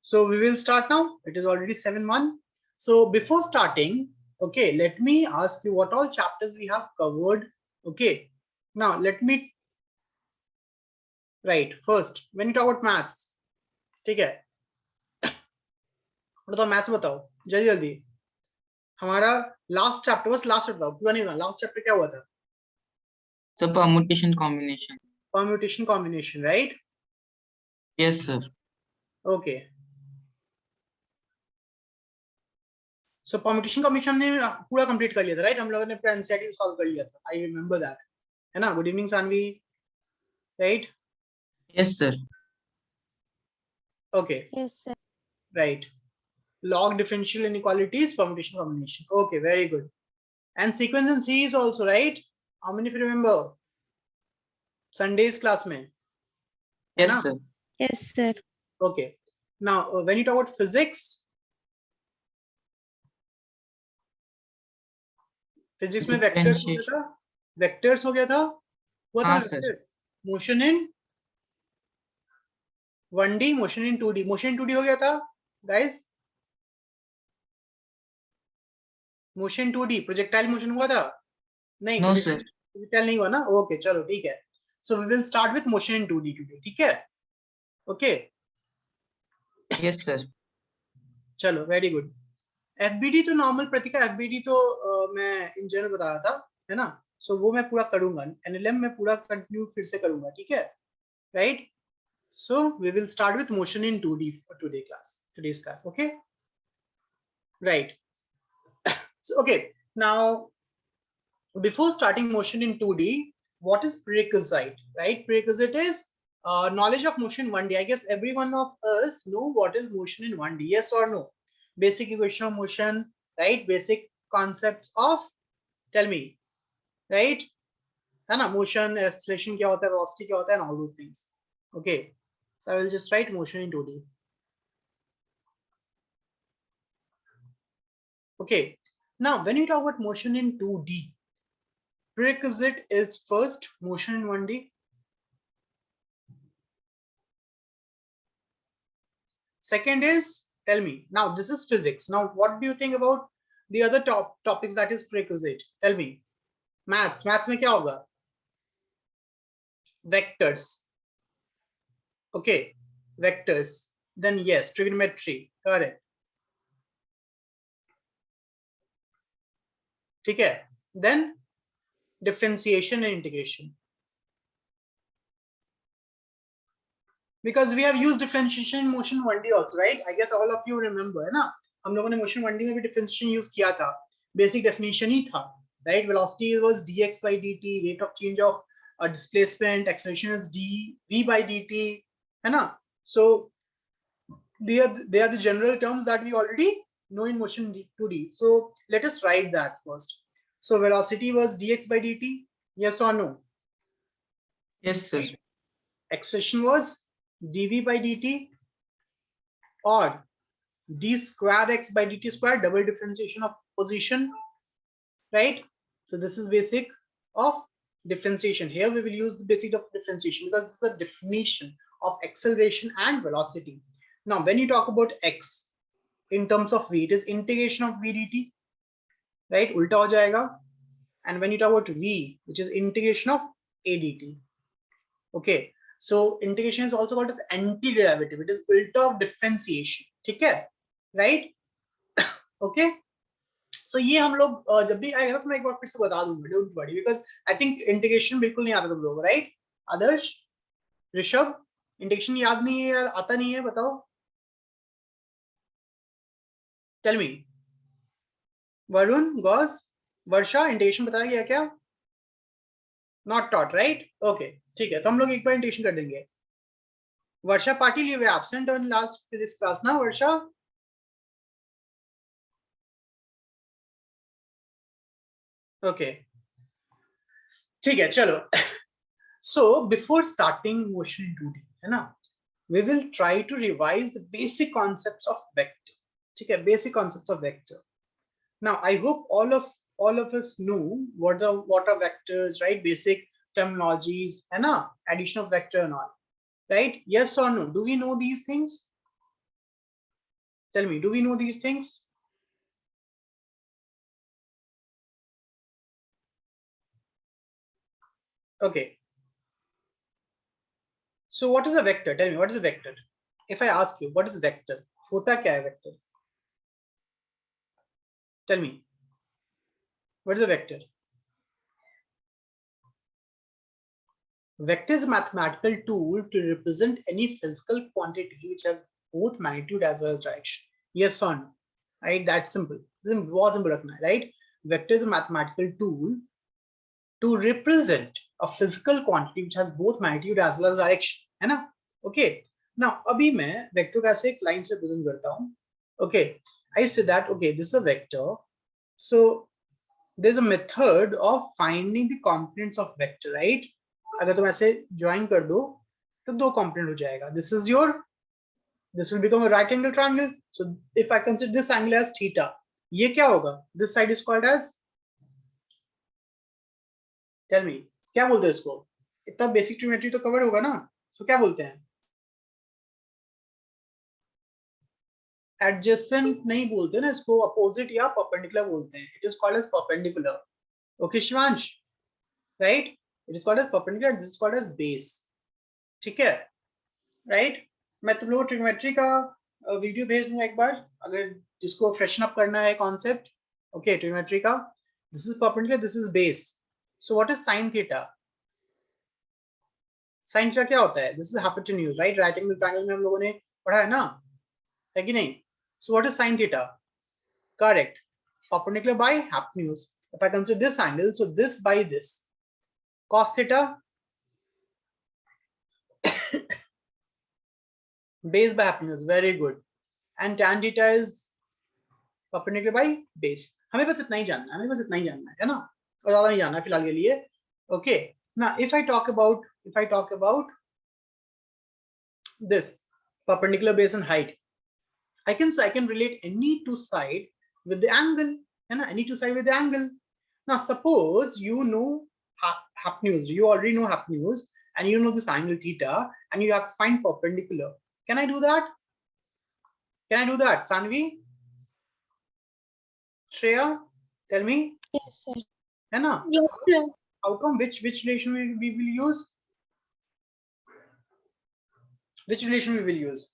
So we will start now. It is already 7:01. So before starting, okay, let me ask you what all chapters we have covered. Okay, now let me write first. When you talk about maths, ठीक है, बताओ maths बताओ जल्दी जल्दी. हमारा last chapter, बस last बताओ, पूरा नहीं हुआ. लास्ट चैप्टर क्या हुआ था? The permutation combination. Permutation combination, right? Yes, sir. Okay. So permutation combination ने पूरा कंप्लीट कर लिया था, राइट? हम लोगों ने पूरा एनसीईआरटी सॉल्व कर लिया था. आई रिमेंबर दैट, है ना? Good evening Saanvi, right? Yes, sir. Okay. Yes, sir. Right. Log differential inequalities, permutation combination. Okay, very good. And sequence and series also, right? How many of you remember Sunday's class mein? Yes, Na? sir. Yes, sir. Okay. Now, when you talk about physics में vectors हो गया था, vectors हो गया था, हुआ था vectors. Motion in 1D, motion in 2D. Motion in 2D हो गया था, guys. Motion 2D, projectile motion हुआ था? नहीं, No, sir. projectile नहीं हुआ ना? Okay, चलो ठीक है. So we will start with motion in 2D today, ठीक है? Okay. Yes, sir. चलो, very good. FBD तो नॉर्मल प्रतीका, FBD तो मैं इन जनरल बता रहा था, है ना? सो वो मैं पूरा करूंगा, NLM में पूरा कंटिन्यू फिर से करूंगा, ठीक है? Right? So we will start with motion in 2D for today's class, okay? Right. So okay, now before starting motion in 2D, what is prerequisite, right? Prerequisite is knowledge of motion in 1D. I guess every one of us know what is motion in 1D, yes or no? Basic equation of motion, right? Basic concepts of, tell me, right? है ना? Motion, acceleration क्या होता है, velocity क्या होता है, and all those things. Okay, so I will just write motion in 2D. Okay, now when you talk about motion in 2D, prerequisite is first motion in 1D. Second is, tell me, now this is physics. Now what do you think about the other topics that is prerequisite? Tell me. Maths में क्या होगा? Vectors. Okay, vectors. Then yes, trigonometry. Correct. ठीक है? Then differentiation and integration. Because we have used differentiation in motion 1D also, right? I guess all of you remember, है ना? हम लोगों ने motion 1D में भी differentiation use किया था. Basic definition ही था, right? Velocity was dx by dt, rate of change of displacement, acceleration is dv by dt, है ना? So they are the general terms that we already know in motion 2D. So let us write that first. So velocity was dx by dt, yes or no? Yes, sir. Acceleration was dv by dt or d square x by dt square, double differentiation of position, right? So this is basic of differentiation. Here we will use the basic of differentiation because this is the definition of acceleration and velocity. Now when you talk about x in terms of v, it is integration of v dt, right? Ulta ho jayega. And when you talk about v, which is integration of a dt. Okay, so integration is also called as antiderivative. It is ulta of differentiation, ठीक है? Right? Okay. So ये हम लोग जब भी आएगा तो मैं एक बार फिर से बता दूंगा, don't worry, because I think integration बिल्कुल नहीं आता तुम लोगों को, right? आदर्श, ऋषभ, integration याद नहीं है यार, आता नहीं है, बताओ. Tell me. वरुण, गौस, वर्षा, integration बताया गया क्या? Not taught, right? Okay, ठीक है, तो हम लोग एक बार integration कर देंगे. वर्षा Patil, you were absent on last physics class ना वर्षा? Okay, ठीक है, चलो. So before starting motion in 2D, है ना, we will try to revise the basic concepts of vector. ठीक है, basic concepts of vector. Now I hope all of us know what are vectors, right? Basic terminologies, है ना, addition of vector and all, right? Yes or no? Do we know these things? Tell me, do we know these things? Okay. So what is a vector? Tell me, what is a vector? If I ask you, what is vector? होता क्या है vector? Tell me, what is a vector? Vector is a mathematical tool to represent any physical quantity which has both magnitude as well as direction. Yes or no? Right? That's simple. बहुत simple रखना है, right? Vector is a mathematical tool to represent a physical quantity which has both magnitude as well as direction, है ना? Okay. Now अभी मैं vector कैसे एक line से represent करता हूँ? Okay. I say that okay, this is a vector. So there's a method of finding the components of vector, right? अगर तुम ऐसे join कर दो तो दो component हो जाएगा. This will become a right angle triangle. So if I consider this angle as theta, ये क्या होगा? This side is called as, tell me, क्या बोलते हैं इसको? इतना बेसिक ज्योमेट्री तो कवर होगा ना? So क्या बोलते हैं? Adjacent नहीं बोलते ना इसको, opposite या perpendicular बोलते हैं. It is called as perpendicular. Okay, Shivansh, right? It is called as perpendicular. This is called as base. ठीक है? Right? मैं तुम लोगों को ट्रिग्नोमेट्री का वीडियो भेज दूंगा एक बार, अगर जिसको फ्रेशन अप करना है कॉन्सेप्ट. ओके, ट्रिग्नोमेट्री का. This is perpendicular. This is base. So what is sin theta? Sin theta क्या होता है? This is hypotenuse, right? Right angle triangle में हम लोगों ने पढ़ा है ना? है कि नहीं? So what is sin theta? Correct. Perpendicular by hypotenuse. If I consider this angle, so this by this. Cos theta, base by hypotenuse. Very good. And tan theta is perpendicular by base. हमें बस इतना ही जानना है ना? और ज़्यादा नहीं जानना है फिलहाल के लिए. Okay. Now, if I talk about this perpendicular base and height, I can relate any two side with the angle, and any two side with the angle. Now suppose you know hypotenuse, you already know hypotenuse, and you know this angle theta, and you have to find perpendicular. Can I do that? Sanvi, Shreya, tell me. Yes, sir. है ना? Yes, sir. How come? Which relation we will use? Which relation we will use?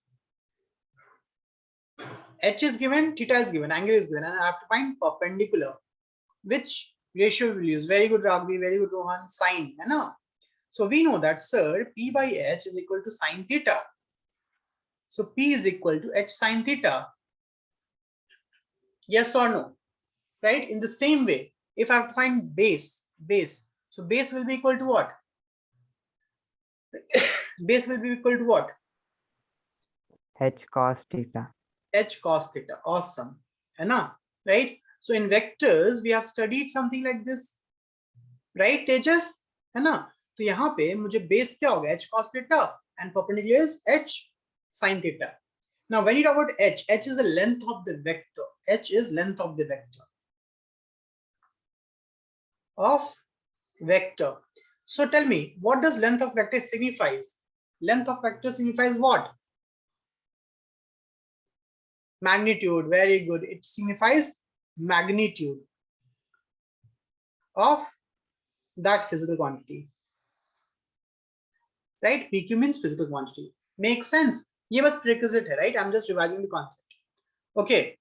H is given, theta is given, angle is given, and I have to find perpendicular. Which ratio we will use? Very good, Ragbi. Very good, Rohan. Sine, है ना? So we know that, sir, P by H is equal to sine theta. So P is equal to H sine theta. Yes or no? Right? In the same way, if I have to find base, so base will be equal to what? Base will be equal to what? H cos theta. H cos theta. Awesome. है ना? Right? So in vectors, we have studied something like this. Right, Tejas? है ना? तो यहाँ पे मुझे base क्या होगा? H cos theta, and perpendicular is H sin theta. Now, when you talk about H is the length of the vector. H is length of the vector. So tell me, what does length of vector signifies? Length of vector signifies what? Magnitude. Very good. It signifies magnitude of that physical quantity. Right? PQ means physical quantity. Makes sense? ये बस prerequisite है, right? I'm just revising the concept. Okay.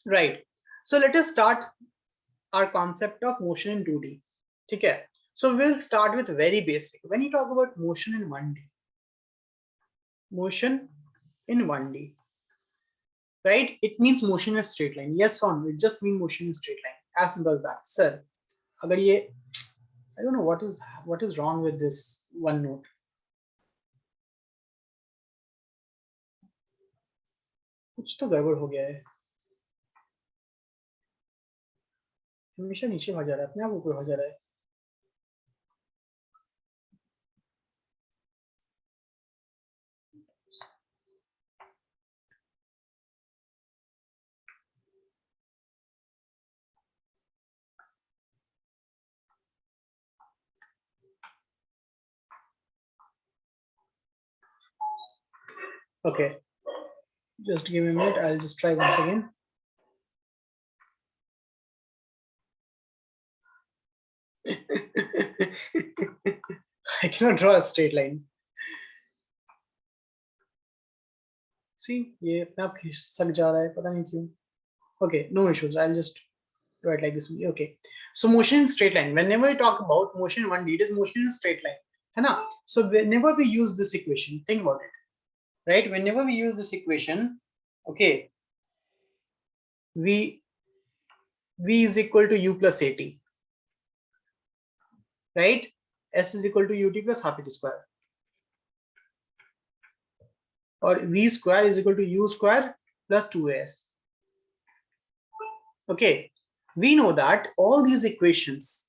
Right. So let us start our concept of motion in 2D. ठीक है? So we'll start with very basic. When you talk about motion in 1D, right? It means motion in a straight line. Yes or no? It just means motion in a straight line. As simple as that. Sir, अगर ये, I don't know what is wrong with this one note. कुछ तो गड़बड़ हो गया है. हमेशा नीचे भाग जा रहा है, अपने आप ऊपर भाग जा रहा है. Okay. Just give me a minute. I'll just try once again. I cannot draw a straight line. See, ये अपने आप सक जा रहा है, पता नहीं क्यों. Okay, no issues. I'll just do it like this. Okay. So motion in straight line. Whenever we talk about motion in 1D, it is motion in a straight line. है ना? So whenever we use this equation, think about it. Right? Whenever we use this equation, okay, V is equal to U plus AT. Right? S is equal to UT plus half AT square. Or V square is equal to U square plus 2AS. Okay, we know that all these equations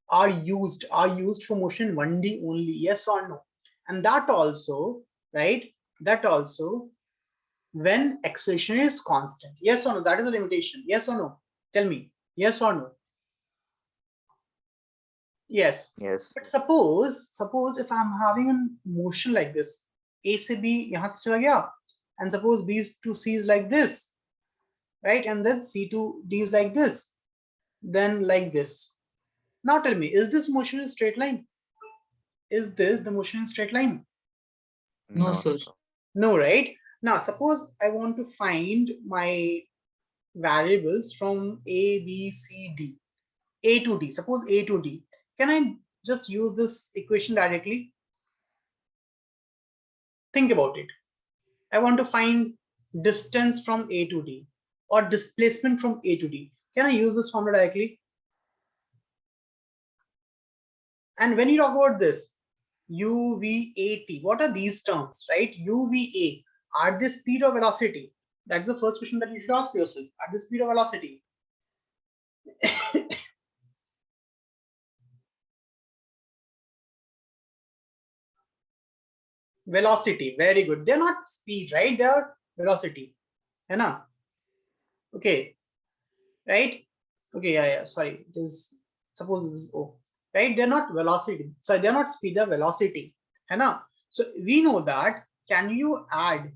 are used for motion 1D only, yes or no? And that also, right? That also when acceleration is constant, yes or no? That is the limitation, yes or no? Tell me, yes or no? Yes. Yes. But suppose if I'm having a motion like this, A से B यहाँ तक चला गया, and suppose B to C is like this, right? And then C to D is like this, then like this. Now tell me, is this motion in straight line? Is this the motion in straight line? No, sir. No, right? Now suppose I want to find my variables from A, B, C, D, A to D. Suppose A to D. Can I just use this equation directly? Think about it. I want to find distance from A to D or displacement from A to D. Can I use this formula directly? And when you talk about this, UVAT, what are these terms, right? UVA, are they speed or velocity? That's the first question that you should ask yourself. Are they speed or velocity? Velocity, very good. They're not speed, right? They are velocity. Hai na? Okay, right? Okay, yeah, sorry. It is, suppose this is O, right? They're not velocity. Sorry, they're not speed, they're velocity. Hai na? So we know that. Can you add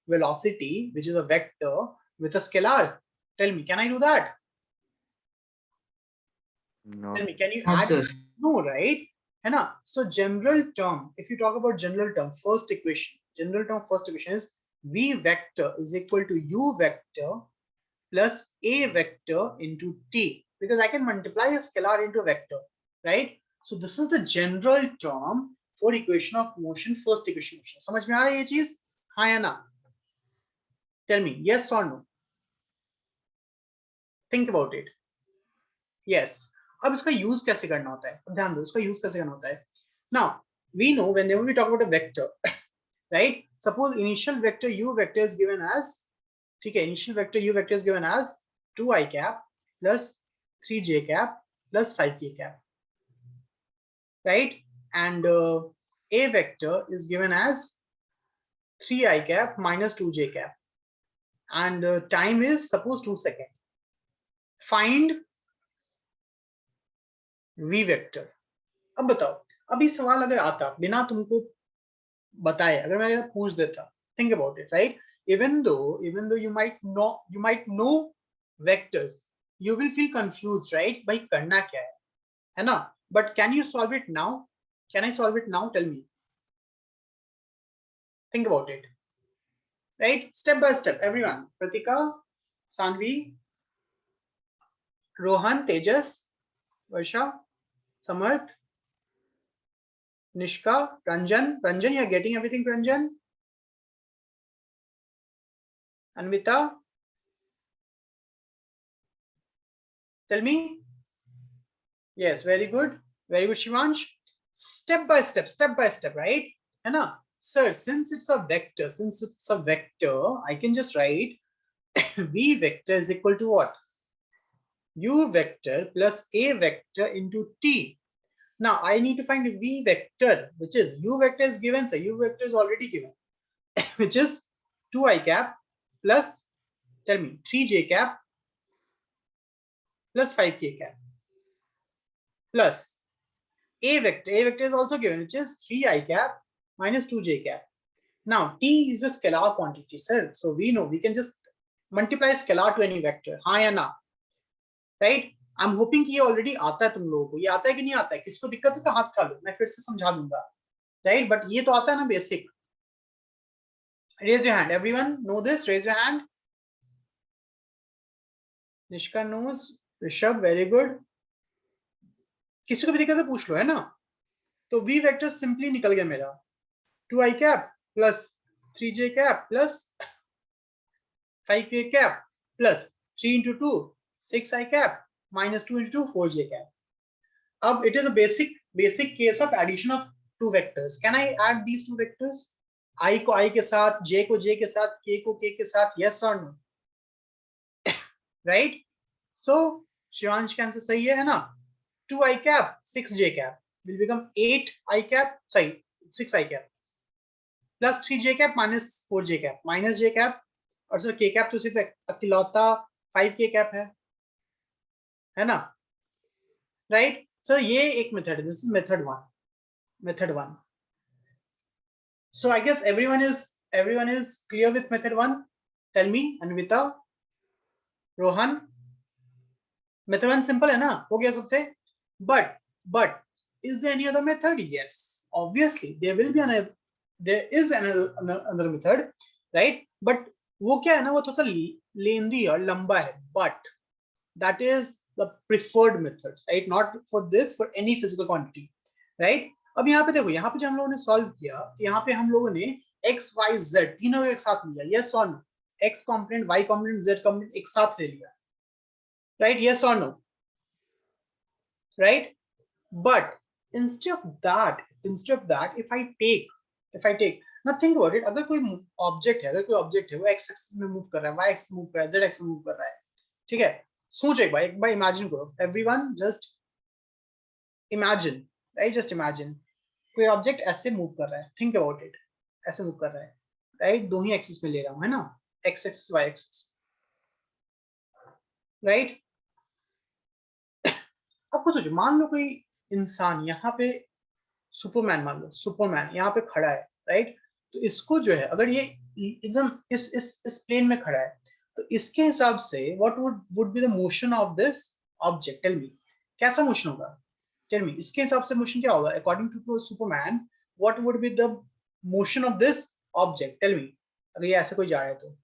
velocity, which is a vector, with a scalar? Tell me, can I do that? No. Tell me, can you No, add? sir. No, right? Hai na? So general term, if you talk about general term, first equation is V vector is equal to U vector plus A vector into T, because I can multiply a scalar into a vector, right? So this is the general term for equation of motion, first equation motion. समझ में आ रहा है ये चीज? हाँ या ना? Tell me, yes or no? Think about it. Yes. अब इसका यूज कैसे करना होता है? ध्यान दो, इसका यूज कैसे करना होता है? Now we know whenever we talk about a vector, right? Suppose initial vector U vector is given as, ठीक है, initial vector U vector is given as 2i cap plus 3j cap plus 5k cap, right? And A vector is given as 3i cap minus 2j cap, and time is suppose 2 seconds. Find V vector. अब बताओ, अभी सवाल अगर आता बिना तुमको बताए, अगर मैं पूछ देता, think about it, right? Even though you might know vectors, you will feel confused, right? भाई करना क्या है ना? But can you solve it now? Can I solve it now? Tell me. Think about it, right? Step by step, everyone. Pratika, Sanvi, Rohan, Tejas, Varsha, Samarth, Nishka, Ranjan. Ranjan, you're getting everything, Ranjan? Anvita, tell me. Yes, very good. Very good, Shivansh. Step by step, right? Anna, sir, since it's a vector, I can just write V vector is equal to what? U vector plus A vector into T. Now I need to find V vector, which is U vector is given, so U vector is already given, which is 2i cap plus, tell me, 3j cap plus 5k cap plus A vector is also given, which is 3i cap minus 2j cap. Now t is a scalar quantity, sir, so we know we can just multiply scalar to any vector. हाँ या ना, right? I'm hoping कि ये already आता है तुम लोगों को. ये आता है कि नहीं आता है? किसको दिक्कत है तो हाथ उठा लो, मैं फिर से समझा दूंगा, right? But ये तो आता है ना basic. Raise your hand. Everyone know this? Raise your hand. Nishka knows. Rishabh, very good. किसी को भी दिक्कत है पूछ लो, है ना? तो v वेक्टर सिंपली निकल गया मेरा 2i cap plus 3j cap plus 5k cap plus 3 into 2 6i cap minus 2 into 2 4j cap. अब it is a basic case of addition of two vectors. Can I add these two vectors? I को I के साथ, j को j के साथ, k को k के साथ, yes or no? Right? So Shivansh का आंसर सही है ना? 2i cap 6j cap will become 8i cap, sorry 6i cap plus 3j cap minus 4j cap minus j cap, और सर k cap तो सिर्फ अकेलौता 5k cap है ना? Right sir, ये एक मेथड है. This is method one. So I guess everyone is clear with method 1. Tell me, Anvita, Rohan. Method 1 simple है ना, हो गया सबसे. But is there any other method? Yes, obviously there will be another method, right? But वो क्या है ना, वो थोड़ा सा लेंदी और लंबा है. But that is the preferred method, right? Not for this, for any physical quantity, right? अब यहाँ पे देखो, यहाँ पे जब हम लोगों ने सॉल्व किया, यहाँ पे हम लोगों ने x y z तीनों एक साथ लिया. यस और no? x component, y component, z component एक साथ ले लिया, राइट? यस और no? Right? But instead of that, if I take now think about it, अगर कोई ऑब्जेक्ट है, वो x एक्सिस में मूव कर रहा है, y एक्सिस में मूव कर रहा है, z एक्सिस में मूव कर रहा है, ठीक है? सोचो एक बार इमेजिन करो. Everyone just imagine, right? Just imagine कोई ऑब्जेक्ट ऐसे मूव कर रहा है. Think about it. ऐसे मूव कर रहा है, राइट? दो ही एक्सिस में ले रहा हूं, है ना? X axis, y axis, right? अब कुछ सोचो, मान लो कोई इंसान यहाँ पे सुपरमैन, मान लो सुपरमैन यहाँ पे खड़ा है, राइट? तो इसको जो है, अगर ये एकदम इस प्लेन में खड़ा है, तो इसके हिसाब से what would be the motion of this object? Tell me, कैसा मोशन होगा? टेल मी, इसके हिसाब से मोशन क्या होगा? According to Superman, what would be the motion of this object? Tell me, अगर ये ऐसे कोई जा रहा है तो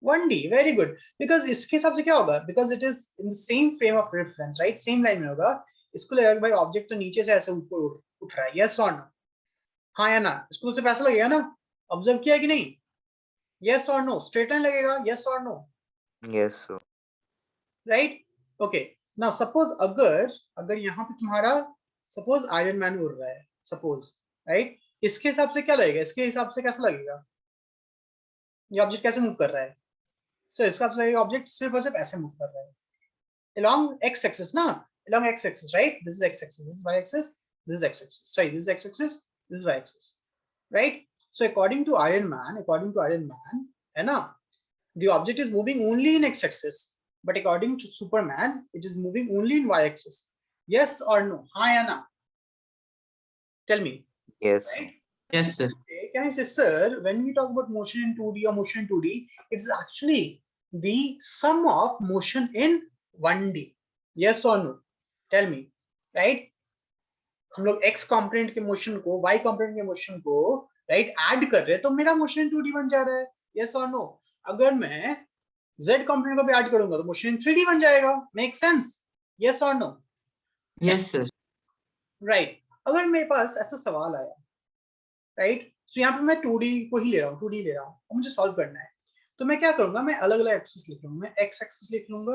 1D. Very good. बिकॉज इसके हिसाब से क्या होगा? Because it is in the same frame of reference, right? Same line में होगा. इसको लगेगा भाई ऑब्जेक्ट तो नीचे से ऐसे ऊपर उठ रहा है. यस और नो? हाँ या ना? इसको सिर्फ ऐसा लगेगा ना? ऑब्जर्व किया कि नहीं? यस और नो? स्ट्रेट लाइन लगेगा. यस और no? Yes sir. Right? Okay. Now suppose अगर यहाँ पे तुम्हारा सपोज आयरन मैन उड़ रहा है, सपोज, राइट? इसके हिसाब से क्या लगेगा? इसके हिसाब से कैसा लगेगा? ये ऑब्जेक्ट कैसे मूव कर रहा है? सर इसका मतलब ये ऑब्जेक्ट सिर्फ और सिर्फ ऐसे मूव कर रहा है along x axis ना, along x axis, right? This is x axis, this is y axis, this is x axis, sorry, this is x axis, this is y axis, right? So according to Iron Man, है ना, the object is moving only in x axis, but according to Superman, it is moving only in y axis. Yes or no? हाँ या ना? Tell me. Yes. Right? Yes sir. Can I say, sir, when we talk about motion in 2D or motion in 2D, it's actually the sum of motion in 1D. Yes or no? Tell me, right? हम लोग x component के motion को y component के motion को, right, add कर रहे हैं, तो मेरा मोशन इन 2D बन जा रहा है. yes or no? अगर मैं z component को भी ऐड करूंगा तो मोशन इन 3D बन जाएगा. Make sense? yes or no? Yes sir. Right. अगर मेरे पास ऐसा सवाल आया, राइट, सो यहाँ पे मैं 2D को ही ले रहा हूँ, 2D ले रहा हूँ, और मुझे सॉल्व करना है, तो मैं क्या करूंगा? मैं अलग अलग एक्सिस लिख लूंगा. मैं x एक्सिस लिख लूंगा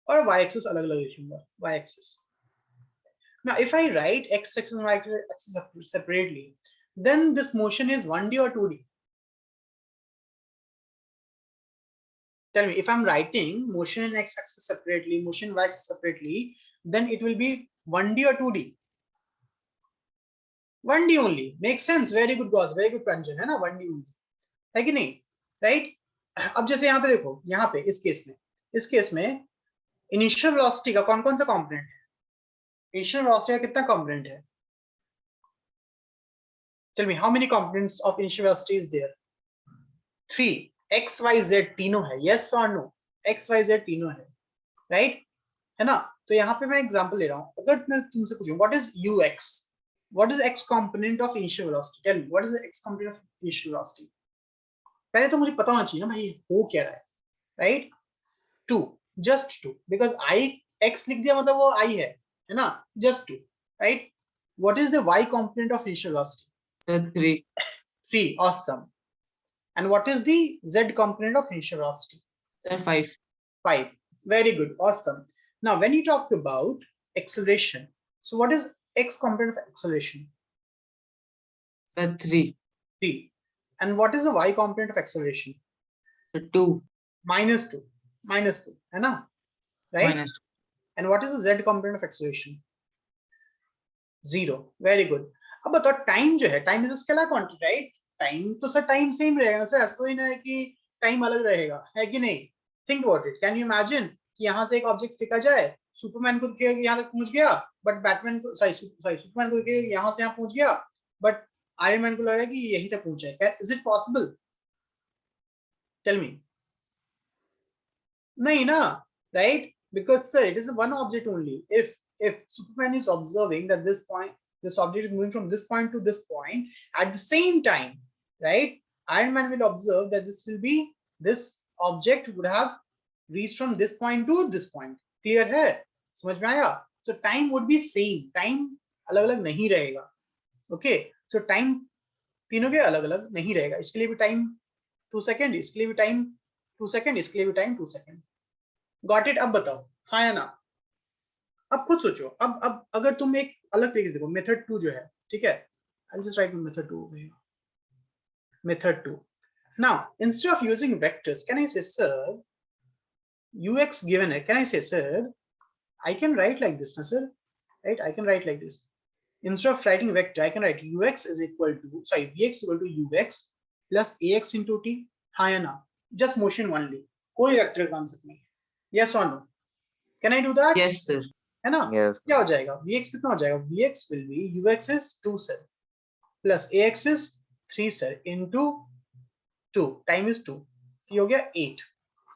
और y एक्सिस अलग अलग लिख लूंगा. y axis. Now if I write x axis and y axis separately, then this motion is 1D or 2D? Tell me, if I'm writing motion in x axis separately, motion y axis separately, then it will be 1D or 2D? 1D only. Makes sense. Very good guys, very good Pranjan, है ना? 1D only, है कि नहीं? Right? अब जैसे यहाँ पे देखो, यहाँ पे इस केस में इनिशियल वेलोसिटी का कौन कौन सा कंपोनेंट है? इनिशियल वेलोसिटी का कितना कंपोनेंट है? Tell me how many components of initial velocity is there? 3. X, Y, Z तीनों है. Yes or no? X, Y, Z तीनों है. Right? है ना? तो यहाँ पे मैं एग्जांपल ले रहा हूँ. अगर मैं तुमसे पूछूं, what is UX? What is X component of initial velocity? Tell me, what is the X component of initial velocity? पहले तो मुझे पता होना चाहिए ना भाई हो क्या रहा है. Right? 2. Just 2. Because I X लिख दिया मतलब वो I है ना? Just 2. Right? What is the Y component of initial velocity? 3. 3. Awesome. And what is the Z component of initial velocity? Sir, 5. 5. Very good. Awesome. Now, when you talk about acceleration, so what is X component of acceleration? 3. 3. And what is the Y component of acceleration? 2. Minus 2. Minus 2. है ना? Right? -2. And what is the Z component of acceleration? 0. Very good. अब बताओ time जो है, time is a scalar quantity, right? Time तो sir time same रहेगा sir, ऐसा तो ही नहीं है कि टाइम अलग रहेगा, है कि नहीं? Think about it. Can you imagine कि यहाँ से एक ऑब्जेक्ट फेंका जाए, सुपरमैन को यहाँ तक पहुंच गया, बट बैटमैन को सुपरमैन को यहाँ से यहाँ पहुंच गया, बट आयरन मैन को लग रहा है कि यहीं तक पहुंचा है. Is it possible? Tell me. नहीं ना, right? Because sir, it is one object only. If Superman is observing that this object is moving from this point to this point at the same time, right? Iron Man will observe that this object would have reached from this point to this point. Clear है? समझ में आया? So time would be same. Time अलग-अलग नहीं रहेगा. Okay? So time तीनों के अलग-अलग नहीं रहेगा. इसके लिए भी time 2 सेकंड, इसके लिए भी time 2 सेकंड, इसके लिए भी time 2 सेकंड. Got it? अब बताओ, हाँ या ना? अब खुद सोचो. अब अगर तुम एक अलग तरीके से देखो, मेथड 2 जो है, ठीक है, I just right method 2 over here. Method 2. Now, instead of using vectors, can I say, sir, ux given है, can I say, sir, I can write like this, na sir, right? I can write like this. Instead of writing vector, I can write ux is equal to, sorry, vx equal to ux plus ax into t. हाँ या ना? Just motion only, कोई vector concept नहीं. Yes or no? Can I do that? Yes, sir. है ना? Yes. क्या हो जाएगा? Vx कितना हो जाएगा? Vx will be ux is 2 sir plus ax is 3 sir into 2. Time is 2. ये हो गया 8.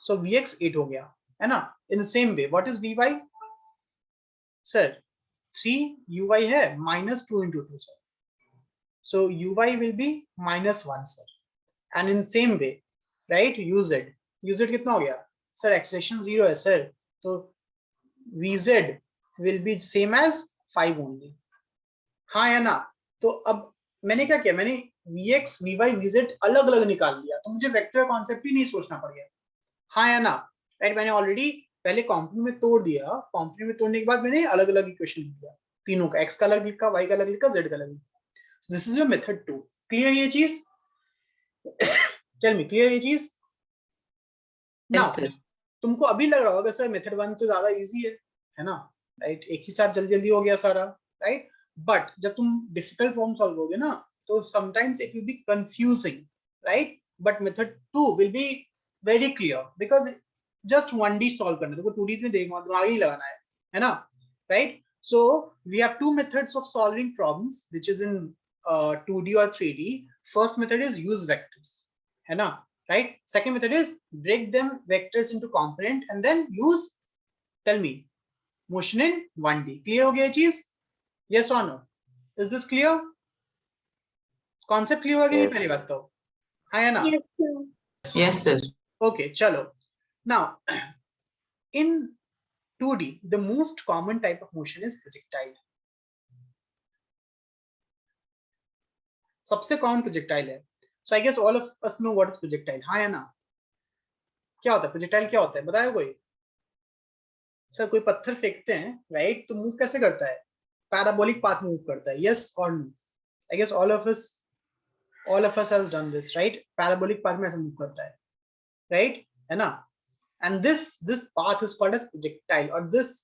So Vx 8 हो गया, है ना? In the same way, what is Vy? Sir, 3 uy है minus 2 into 2 sir. So uy will be minus 1 sir. And in same way, right? uz कितना हो गया? Sir, acceleration 0 है sir. तो vz will be same as 5 only. हाँ या ना? तो अब मैंने क्या किया, मैंने vx, vy, vz अलग अलग निकाल लिया, तो मुझे वेक्टर कॉन्सेप्ट ही नहीं सोचना पड़ गया. हाँ या ना? राइट? मैंने ऑलरेडी पहले कॉम्पोनेंट में तोड़ दिया, कॉम्पोनेंट में तोड़ने के बाद मैंने अलग अलग इक्वेशन लिख दिया, तीनों का, x का अलग लिखा, y का अलग लिखा, z का अलग लिखा. So this is your method 2. Clear ये चीज? टेल मी, क्लियर ये चीज? Yes, now sir. तुमको अभी लग रहा होगा सर मेथड 1 तो ज्यादा इजी है ना? राइट? एक ही साथ जल्दी जल्दी हो गया सारा, राइट? बट जब तुम डिफिकल्ट प्रॉब्लम सॉल्व करोगे ना, तो sometimes it will B confusing, right? But method 2 will be very clear because just 1D solve करना है, देखो 2D में देखना, दिमाग ही लगाना है ना? Right? So we have two methods of solving problems which is in 2D or 3D. First method is use vectors, है ना? Right? Second method is break them vectors into component and then use, tell me, motion in 1D. Clear हो गया ये चीज? Yes or no? Is this clear? Concept clear हो गया नहीं? पहली बात तो हाँ या ना? Yes, sir. Okay, चलो. Now, in 2D, the most common type of motion is projectile. सबसे कॉमन projectile है. So I guess all of us know what is projectile. हाँ या ना? क्या होता है projectile? क्या होता है बताया कोई? सर कोई पत्थर फेंकते हैं, राइट? तो मूव कैसे करता है? पैराबोलिक पाथ मूव करता है. यस और no? I guess all of us has done this, right? Parabolic path में ऐसे मूव करता है, राइट? है ना? And this path is called as projectile, or this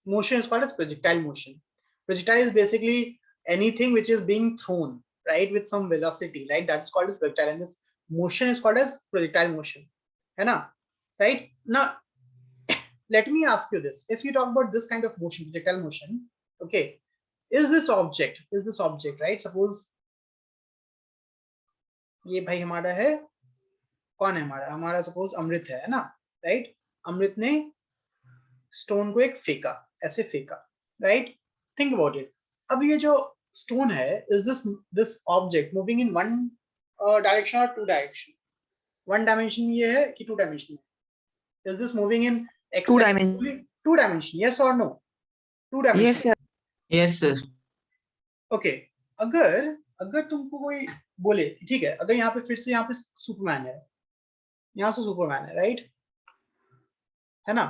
motion is called as projectile motion. Projectile is basically anything which is being thrown, right, with some velocity, right? That's called as projectile, and this motion is called as projectile motion, है ना? Right? Now let me ask you this. If you talk about this kind of motion, projectile motion, Okay, is this object right? Suppose ये भाई हमारा है, कौन है हमारा suppose अमृत है ना, राइट? अमृत ने स्टोन को एक फेंका, ऐसे फेंका, राइट? Think about it. अब ये जो स्टोन है, is this object moving in one direction और टू डायरेक्शन? वन डायमेंशन ये है कि two dimension? Is this moving in Two dimension. Two dimension? Yes और no? Two dimension. Yes, sir. Yes, sir. Okay, अगर तुमको कोई बोले कि ठीक है, अगर यहाँ पे फिर से यहाँ पे सुपरमैन है, यहाँ से सुपरमैन है, राइट? है ना?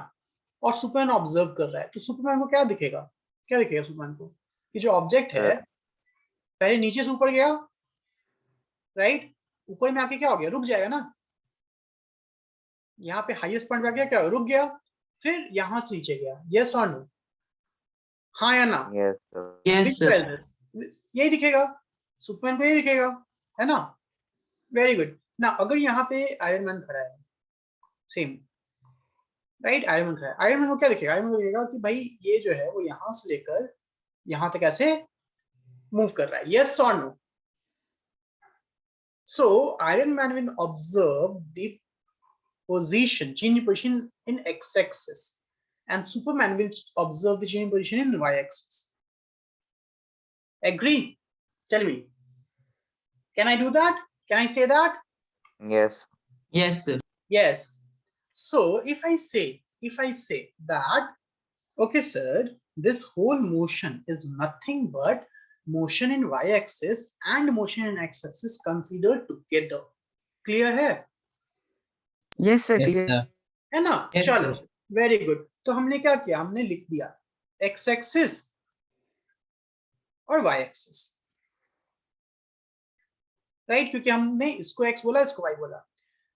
और सुपरमैन ऑब्जर्व कर रहा है, तो सुपरमैन को क्या दिखेगा? क्या दिखेगा सुपरमैन को? कि जो ऑब्जेक्ट है पहले नीचे से ऊपर गया, राइट? ऊपर में आके क्या हो गया? रुक जाएगा ना? यहाँ पे हाईएस्ट पॉइंट पे आके क्या रुक गया, फिर यहाँ से नीचे गया. यस और नो? हाँ या ना? Yes, sir. Yes, sir. यही दिखेगा सुपरमैन को, यही दिखेगा, है ना? Very good. ना अगर यहाँ पे आयरन मैन खड़ा है, सेम, राइट? आयरन मैन खड़ा है, आयरन मैन को क्या दिखेगा? आयरन मैन को दिखेगा कि भाई ये जो है वो यहाँ से लेकर यहाँ तक ऐसे मूव कर रहा है. यस और no? So Iron Man will observe the position, change in position in x-axis, and Superman will observe the change in position in y-axis. Agree? Tell me. Can I do that? Can I say that? Yes. Yes, sir. Yes. So if I say that, okay, sir, this whole motion is nothing but motion in y-axis and motion in x-axis considered together. Clear है? Yes, sir. Yes, Clear. sir. है ना? Yes, चलो, sir. Very good. तो हमने क्या किया? हमने लिख दिया x एक्सिस और y एक्सिस, राइट? क्योंकि हमने इसको x बोला, इसको y बोला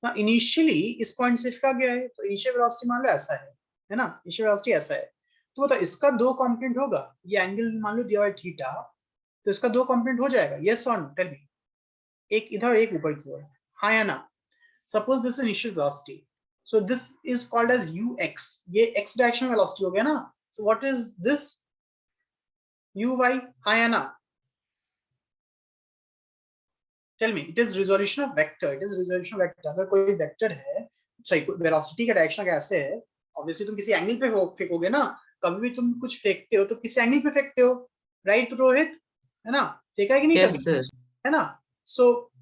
ना. इनिशियली इस पॉइंट से क्या गया है, तो इनिशियल वेलोसिटी मान लो ऐसा है ना? इनिशियल वेलोसिटी ऐसा है, तो बताओ इसका दो कंपोनेंट होगा. ये एंगल मान लो दिया हुआ है थीटा, तो इसका दो कंपोनेंट हो जाएगा. यस और नो? टेल मी. एक इधर, एक ऊपर की ओर. हाँ या ना? Suppose this initial velocity, so this is called as ux. ये x डायरेक्शन वेलोसिटी हो गया ना. so what is this? uy. हाँ या ना? tell me. it is resolution of vector. it is resolution of vector. अगर कोई वेक्टर है, सही, वेलोसिटी का डायरेक्शन कैसे है, ऑब्वियसली तुम किसी एंगल पे फेंकोगे ना. कभी भी तुम कुछ फेंकते हो तो किसी एंगल पे फेंकते हो, राइट रोहित? है ना? फेंका है कि नहीं Yes, कभी? sir. है ना? सो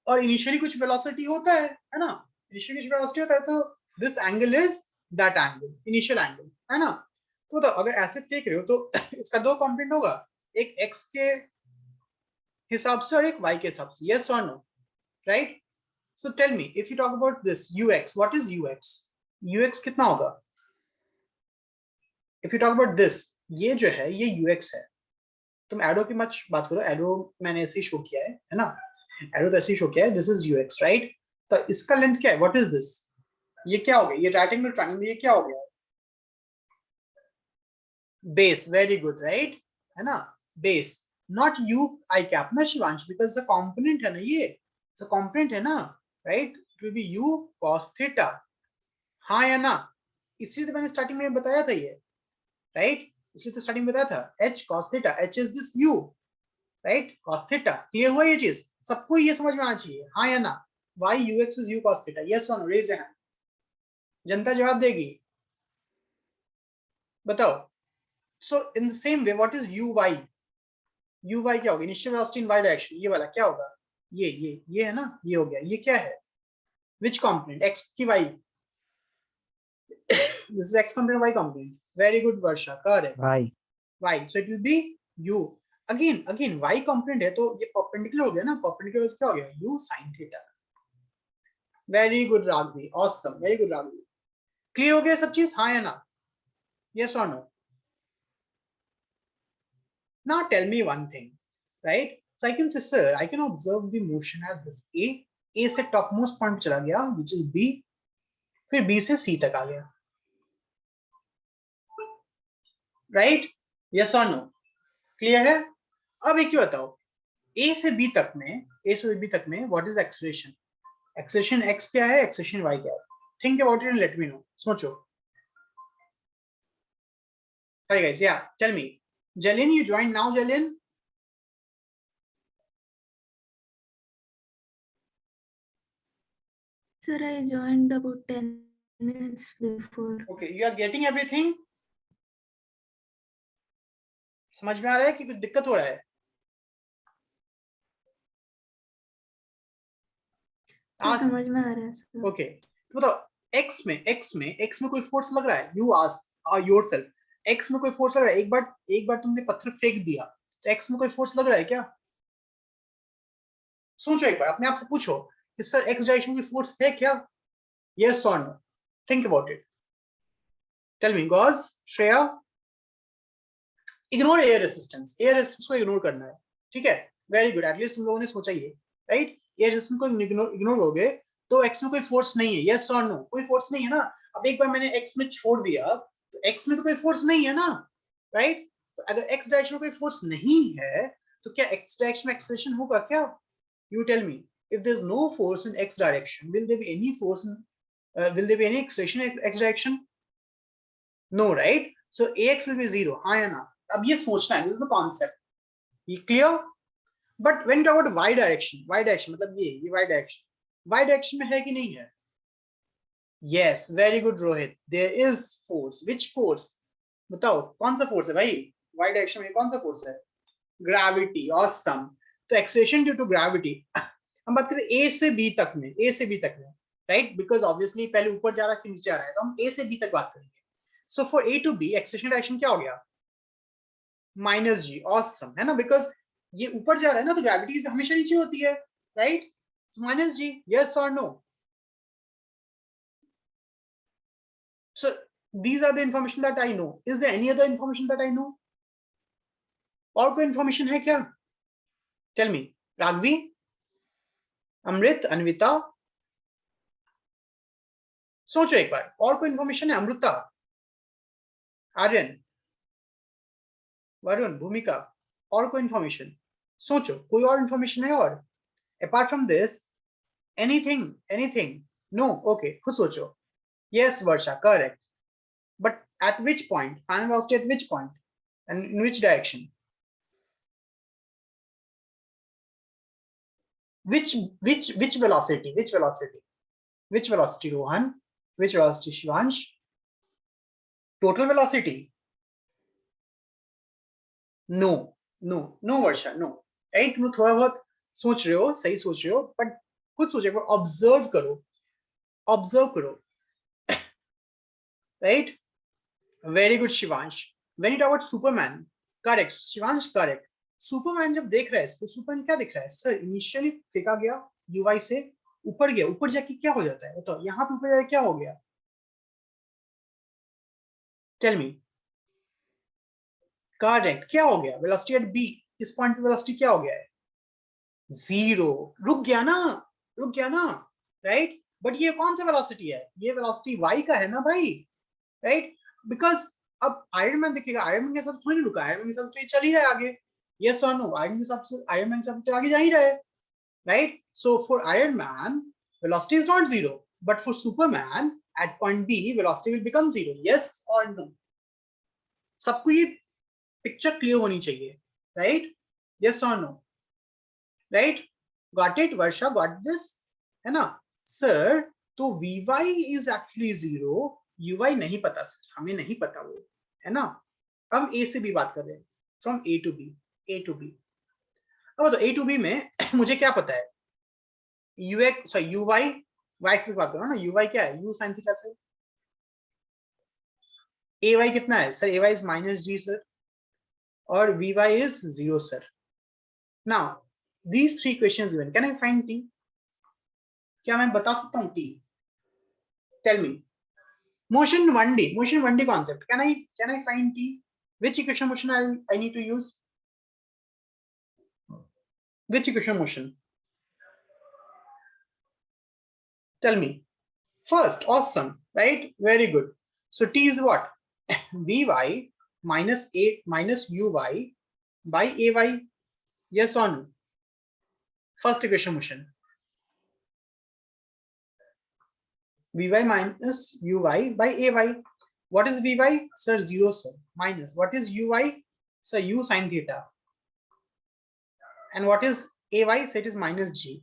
और इनिशियली कुछ वेलोसिटी होता है ना? इनिशियली कुछ वेलोसिटी होता है, तो this angle is that angle, initial angle, है ना? तो अगर ऐसे फेंक रहे हो तो इसका दो कंपोनेंट होगा, एक x के हिसाब से और एक y के हिसाब से. यस और no? Right? So tell me, if you talk about this ux, what is ux? ux कितना होगा? If you talk about this, ये जो है ये ux है. तुम एरो की मत बात करो, एरो मैंने ऐसे ही शो किया है ना? एरो तो ऐसे ही शो किया है. This is ux, right? तो इसका लेंथ क्या है? What is this? ये क्या हो गया? ये राइट एंगल ट्रायंगल में ये क्या हो गया? बेस. Very good, right? है ना? Base. Not you I cap ना शिवांश, बिकॉज द कंपोनेंट है ना, ये द कंपोनेंट है ना, right? It will B u cos theta. हाँ या ना? इसलिए तो मैंने स्टार्टिंग में बताया था ये, राइट? इसलिए तो स्टार्टिंग में बताया था h cos theta. h is this u, right? cos theta. Clear हुआ ये चीज? सबको ये समझ में आना चाहिए. हाँ या ना? why ux is u cos theta? Yes और नो? Raise hand. जनता जवाब देगी, बताओ. So in the same way, what is uy? uy क्या होगा? Initial velocity in y direction. ये वाला क्या होगा? ये है ना? ये हो गया. ये क्या है? विच कंपोनेंट? x की y. this is x component, y component. very good Varsha, correct. Y. y, so it will be u. again y component है, तो ये perpendicular हो गया ना. perpendicular क्या हो गया? u sin theta. very good Ragvi, awesome, very good Ragvi. Clear हो गया सब चीज? हाँ या ना? yes or no? now tell me one thing, right? so I can say, sir, I can observe the motion as this. a से topmost point चला गया, which is b, फिर b से c तक आ गया, राइट? यस और no? Clear है? अब एक चीज बताओ, a से b तक में what is acceleration? Acceleration x क्या है? एक्सेलरेशन y क्या है? Think about it and let me know. सोचो. Hi guys, yeah, tell me, Jalin, you joined now, Jalin? Sir, I joined about 10 minutes before. Okay, you are getting everything? समझ में आ रहा है कि कुछ दिक्कत हो रहा है? समझ में आ रहा है सर. ओके, तो बताओ x में कोई फोर्स लग रहा है? यू आस्क योरसेल्फ, x में कोई फोर्स लग रहा है? एक बार तुमने पत्थर फेंक दिया तो x में कोई फोर्स लग रहा है क्या? सोचो एक बार, अपने आप से पूछो कि सर x डायरेक्शन में कोई फोर्स है क्या? यस और no? Think about it, tell me guys, Shreya. Ignore air resistance को इग्नोर करना है, ठीक है? वेरी गुड, एटलीस्ट तुम लोगों ने सोचा ये, राइट? एयर रेजिस्टेंस को इग्नोर करोगे तो x में कोई फोर्स नहीं है, यस और नो? कोई फोर्स नहीं है ना. अब एक बार मैंने x में छोड़ दिया तो x में तो कोई फोर्स नहीं है ना, राइट? तो अगर x डायरेक्शन में कोई फोर्स नहीं है तो क्या x डायरेक्शन में एक्सेलरेशन होगा क्या? You tell me, if there is no force in x direction, will there be any force in will there be any acceleration in x direction? No, right? So ax will be 0, हाँ या ना? अब ये सोचना है, this is the concept. ये clear? But when you talk about y direction मतलब ये y direction में है कि नहीं है? Yes, very good Rohit, there is force. Which force? बताओ कौन सा फोर्स है भाई? y डायरेक्शन में कौन सा फोर्स है? ग्रेविटी. ऑसम. तो एक्सेलरेशन ड्यू टू ग्रेविटी. हम बात करें a से b तक में, राइट? बिकॉज ऑब्वियसली पहले ऊपर जा रहा है फिर नीचे आ रहा है, तो हम a से b तक बात करेंगे. So for a to b acceleration direction क्या हो गया? -g. ऑसम, है ना? बिकॉज ये ऊपर जा रहा है ना, तो ग्रेविटी हमेशा नीचे होती है, राइट? -g. यस और no? So these are the information that I know. Is there any other information that I know? और कोई information है क्या? Tell me. राघवी, अमृत, अनविता, सोचो एक बार, और कोई information है? अमृता, आर्यन, वरुण, भूमिका, और कोई information? सोचो, कोई और information है? और apart from this, anything? No? Okay, खुद सोचो. Yes, Varsha, correct. But at which point? Final velocity at which point? And in which direction? Which velocity? Which velocity, Rohan? Which velocity, Shivansh? Total velocity? No, Varsha, no. Right? तुम थोड़ा बहुत सोच रहे हो, सही सोच रहे हो, but खुद सोचो, ऑब्जर्व करो. Right? Very good, Shivansh. When you talk about Superman, correct. Shivansh, correct. Superman जब देख रहा है तो सुपरमैन क्या दिख रहा है? सर इनिशियली फेंका गया यूवाई से, ऊपर गया, ऊपर जाके क्या हो जाता है? तो यहाँ पे ऊपर जाके क्या हो गया? Tell me. करेक्ट, क्या हो गया? वेलोसिटी एट बी, इस पॉइंट पे वेलोसिटी क्या हो गया है? 0. रुक गया ना, राइट? बट ये कौन सा वेलोसिटी है? ये वेलोसिटी y का है ना भाई, राइट? बिकॉज अब आयरन मैन दिखेगा, आयरन मैन के साथ थोड़ी रुका, आयरन मैन के साथ तो ये चल ही रहा है आगे. यस और नो? आयरन मैन के साथ तो आगे जा ही रहा है, right? So for iron man velocity is not 0, but for Superman at point B velocity will become 0. Yes or no? सबको ये पिक्चर क्लियर होनी चाहिए, राइट? यस और no? Right? Got it? Varsha got this, है ना? सर तो Vy is actually 0, Uy नहीं पता सर, हमें नहीं पता वो, है ना? हम A से B बात कर रहे हैं, फ्रॉम A to B. अब तो A to B में मुझे क्या पता है? Uy y एक्सिस बात करो ना. Uy क्या है? U sin थीटा से. Ay कितना है sir? Ay is -g sir, और Vy is 0 sir. Now these three equations given, can I find t? क्या मैं बता सकता हूँ t? Tell me. Motion 1D concept. Can I find t? Which equation motion I need to use? Which equation motion? Tell me. First, awesome, right? Very good. So t is what? Vy minus Uy by Ay. Yes or no? First equation motion. Vy minus Uy by Ay. What is Vy? Sir, 0 sir. Minus. What is Uy? so u sin theta, and what is ay? So it is minus g.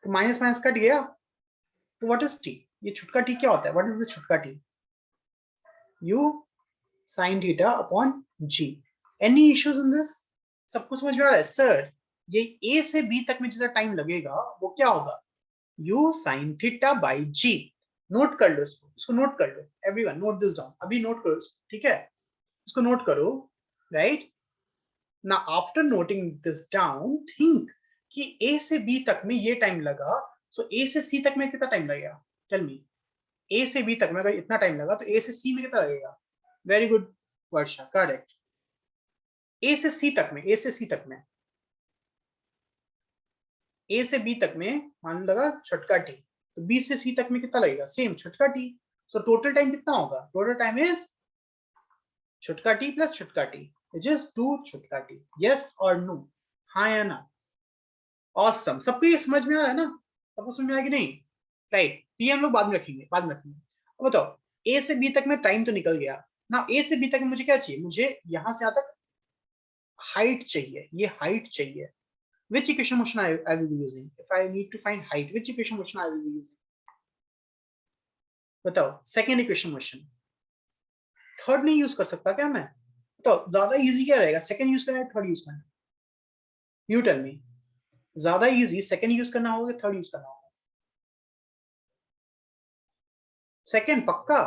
तो minus minus cut गया, तो what is T? ये छुटका T क्या होता है? What is the छुटका t? u sin theta upon g. Any issues in this? सबको समझ में आ रहा है? सर ये a से b तक में जितना टाइम लगेगा वो क्या होगा? u sin theta by g. Note कर लो इसको नोट कर लो, एवरीवन नोट दिस डाउन, अभी नोट करो इसको, ठीक है? इसको नोट करो, right? Now after noting this down, think कि A से B तक में ये टाइम लगा, so A से C तक में कितना टाइम लगेगा? Tell me. A से B तक में अगर इतना टाइम लगा तो A से C में कितना लगेगा? Very good, Varsha, correct. A से C तक में, A से C तक में, A से B तक में मान लगा छुटका t, तो B से C तक में कितना लगेगा? सेम छुटका t. So total टाइम कितना होगा? Total टाइम is छुटका t plus छुटका t, which is 2 छुटका t. Yes or no? हाँ या ना? Awesome. सबको ये समझ में आ रहा है ना? सबको समझ में आया कि नहीं? राइट, ये हम लोग बाद में रखेंगे, बाद में रखेंगे. अब बताओ, A से B तक में टाइम तो निकल गया ना. A से B तक में मुझे क्या चाहिए? मुझे यहां से यहां तक हाइट चाहिए, ये हाइट चाहिए. Which equation motion I will be using if I need to find height? Which equation motion I will be using? बताओ, सेकेंड इक्वेशन मोशन. थर्ड नहीं यूज कर सकता क्या मैं? तो ज्यादा इजी क्या रहेगा, सेकंड यूज करना है थर्ड यूज करना? You tell me. ज्यादा इजी सेकंड यूज करना होगा, थर्ड यूज करना होगा? सेकंड पक्का?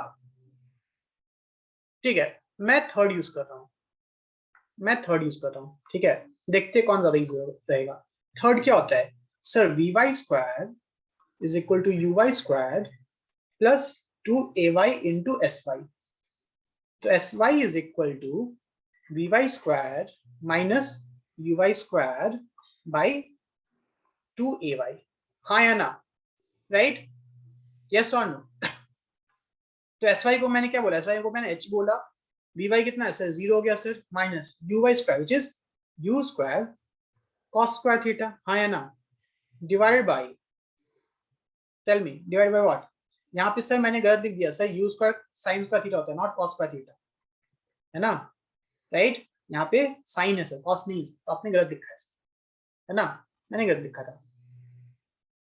ठीक है, मैं थर्ड यूज कर रहा हूं, मैं थर्ड यूज कर रहा हूं, ठीक है? देखते कौन ज्यादा इजी रहेगा. थर्ड क्या होता है sir? V y square is equal to u y square plus 2ay into s y. तो s y is equal to v y square minus u y square by 2ay. हाँ या ना? Right, yes और no? तो s y को मैंने क्या बोला? एस वाई को मैंने h बोला. वी वाई कितना है सर? 0 हो गया sir. Minus u y square which is u square cos square theta. हाँ या ना? Divided by, tell me, divided by what? यहाँ पे सर मैंने गलत लिख दिया sir, u square sine square theta होता है, नॉट कॉस स्क्वायर थीटा, है ना? राइट, यहाँ पे साइन है सर, कॉस नहीं, तो आपने गलत लिखा है ना? मैंने गलत लिखा था.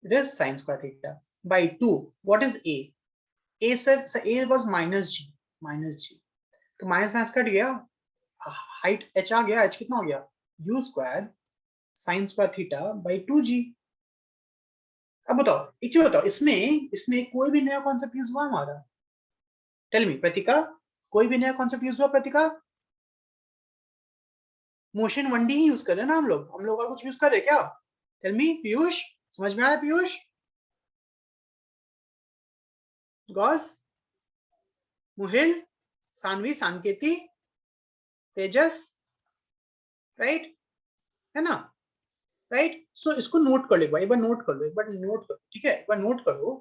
It is sine square theta by 2. What is a? a sir a was minus g. तो माइनस माइनस कट गया, हाइट h आ गया. h कितना हो गया? u square sine square theta by 2g. अब बताओ, एक चीज बताओ, इसमें कोई भी नया कॉन्सेप्ट यूज हुआ हमारा? टेल मी प्रतिका, कोई भी नया कॉन्सेप्ट यूज हुआ प्रतिका? मोशन 1D ही यूज कर रहे हैं ना हम लोग और कुछ यूज कर रहे हैं क्या? टेल मी पीयूष, समझ में आ रहा है पीयूष? गॉस, मुहिल, सानवी, सांकेती, तेजस, राइट, है ना? राइट, सो इसको नोट कर लो, एक बार नोट कर लो, ठीक है? एक बार नोट करो.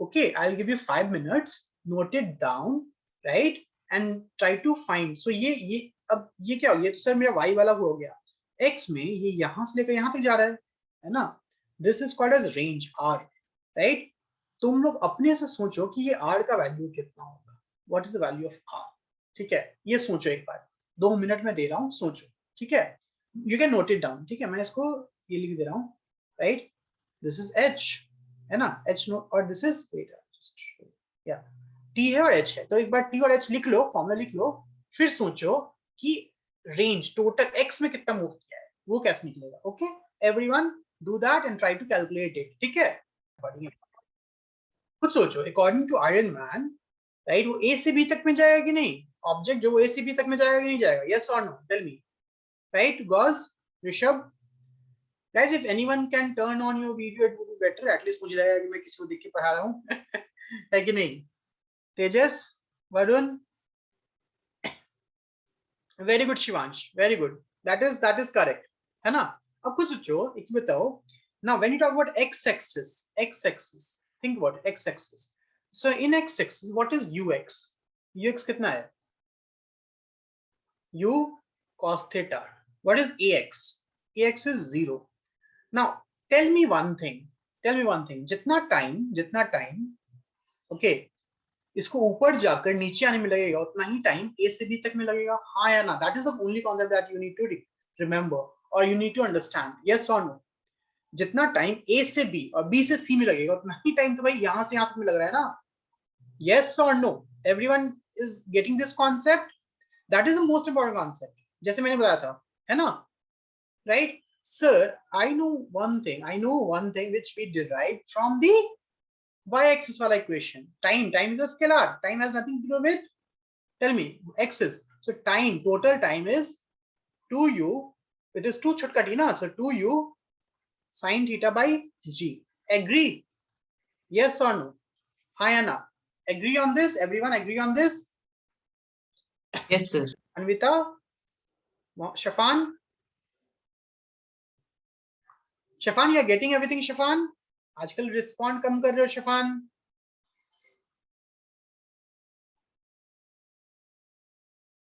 Okay, I will give you 5 minutes, note it down, right, and try to find. So ये अब ये क्या हो गया? तो सर मेरा y वाला हो गया, x में ये यहां से लेकर यहां तक जा रहा है ना? This is called as range r, right? तुम लोग अपने से सोचो कि ये r का वैल्यू कितना होगा. What is the value of r? ठीक है, ये सोचो एक बार, 2 मिनट में दे रहा हूँ, सोचो, ठीक है? You can note it down, ठीक है? मैं इसको ये लिख दे रहा हूँ, राइट? दिस इज h, है ना? h नोट, और दिस इज या t है और h है. तो एक बार t और h लिख लो, फॉर्मूला लिख लो, फिर सोचो कि रेंज टोटल x में कितना मूव किया है, वो कैसे निकलेगा. Okay, everyone do that and try to calculate it, ठीक है? खुद सोचो, according to Iron Man, right, वो a से b तक में जाएगा कि नहीं? ऑब्जेक्ट जो वो a से b तक में जाएगा कि नहीं जाएगा? यस और no? Tell me. Right, guys, Rishabh, guys, if anyone can turn on your video, it would be better. At least मुझे लगेगा कि मैं किसी को देख के पढ़ा रहा हूँ. है कि नहीं? Tejas, Varun, very good Shivansh, very good, that is correct, है ना? अब कुछ सोचो, एक बताओ. Now when you talk about x-axis, think about x-axis. So in x-axis, what is ux? ux कितना है? u cos theta. What is ax? ax is 0. Now tell me one thing, जितना टाइम, okay, इसको ऊपर जाकर नीचे आने में लगेगा उतना ही टाइम ए से बी तक में लगेगा, हाँ या ना? That is the only concept that you need to remember और you need to understand, yes और नो? जितना टाइम ए से बी और बी से सी में लगेगा उतना ही टाइम तो भाई यहां से यहां तक में लग रहा है ना, यस और no? Everyone is getting this concept? That is the most important concept, जैसे मैंने बताया था, है ना? Right sir, I know one thing which we derived from the y-axis wala equation. Time is a scalar. Time has nothing to do with, tell me, axis. So time, total time is 2u, it is 2 chotkati na, so 2u sin theta by g. Agree? Yes or no? Hi Anna, agree on this? Everyone agree on this? Yes, sir. Anvita, Shafan, you are getting everything? Shafan, आजकल respond कम कर रहे हो Shafan?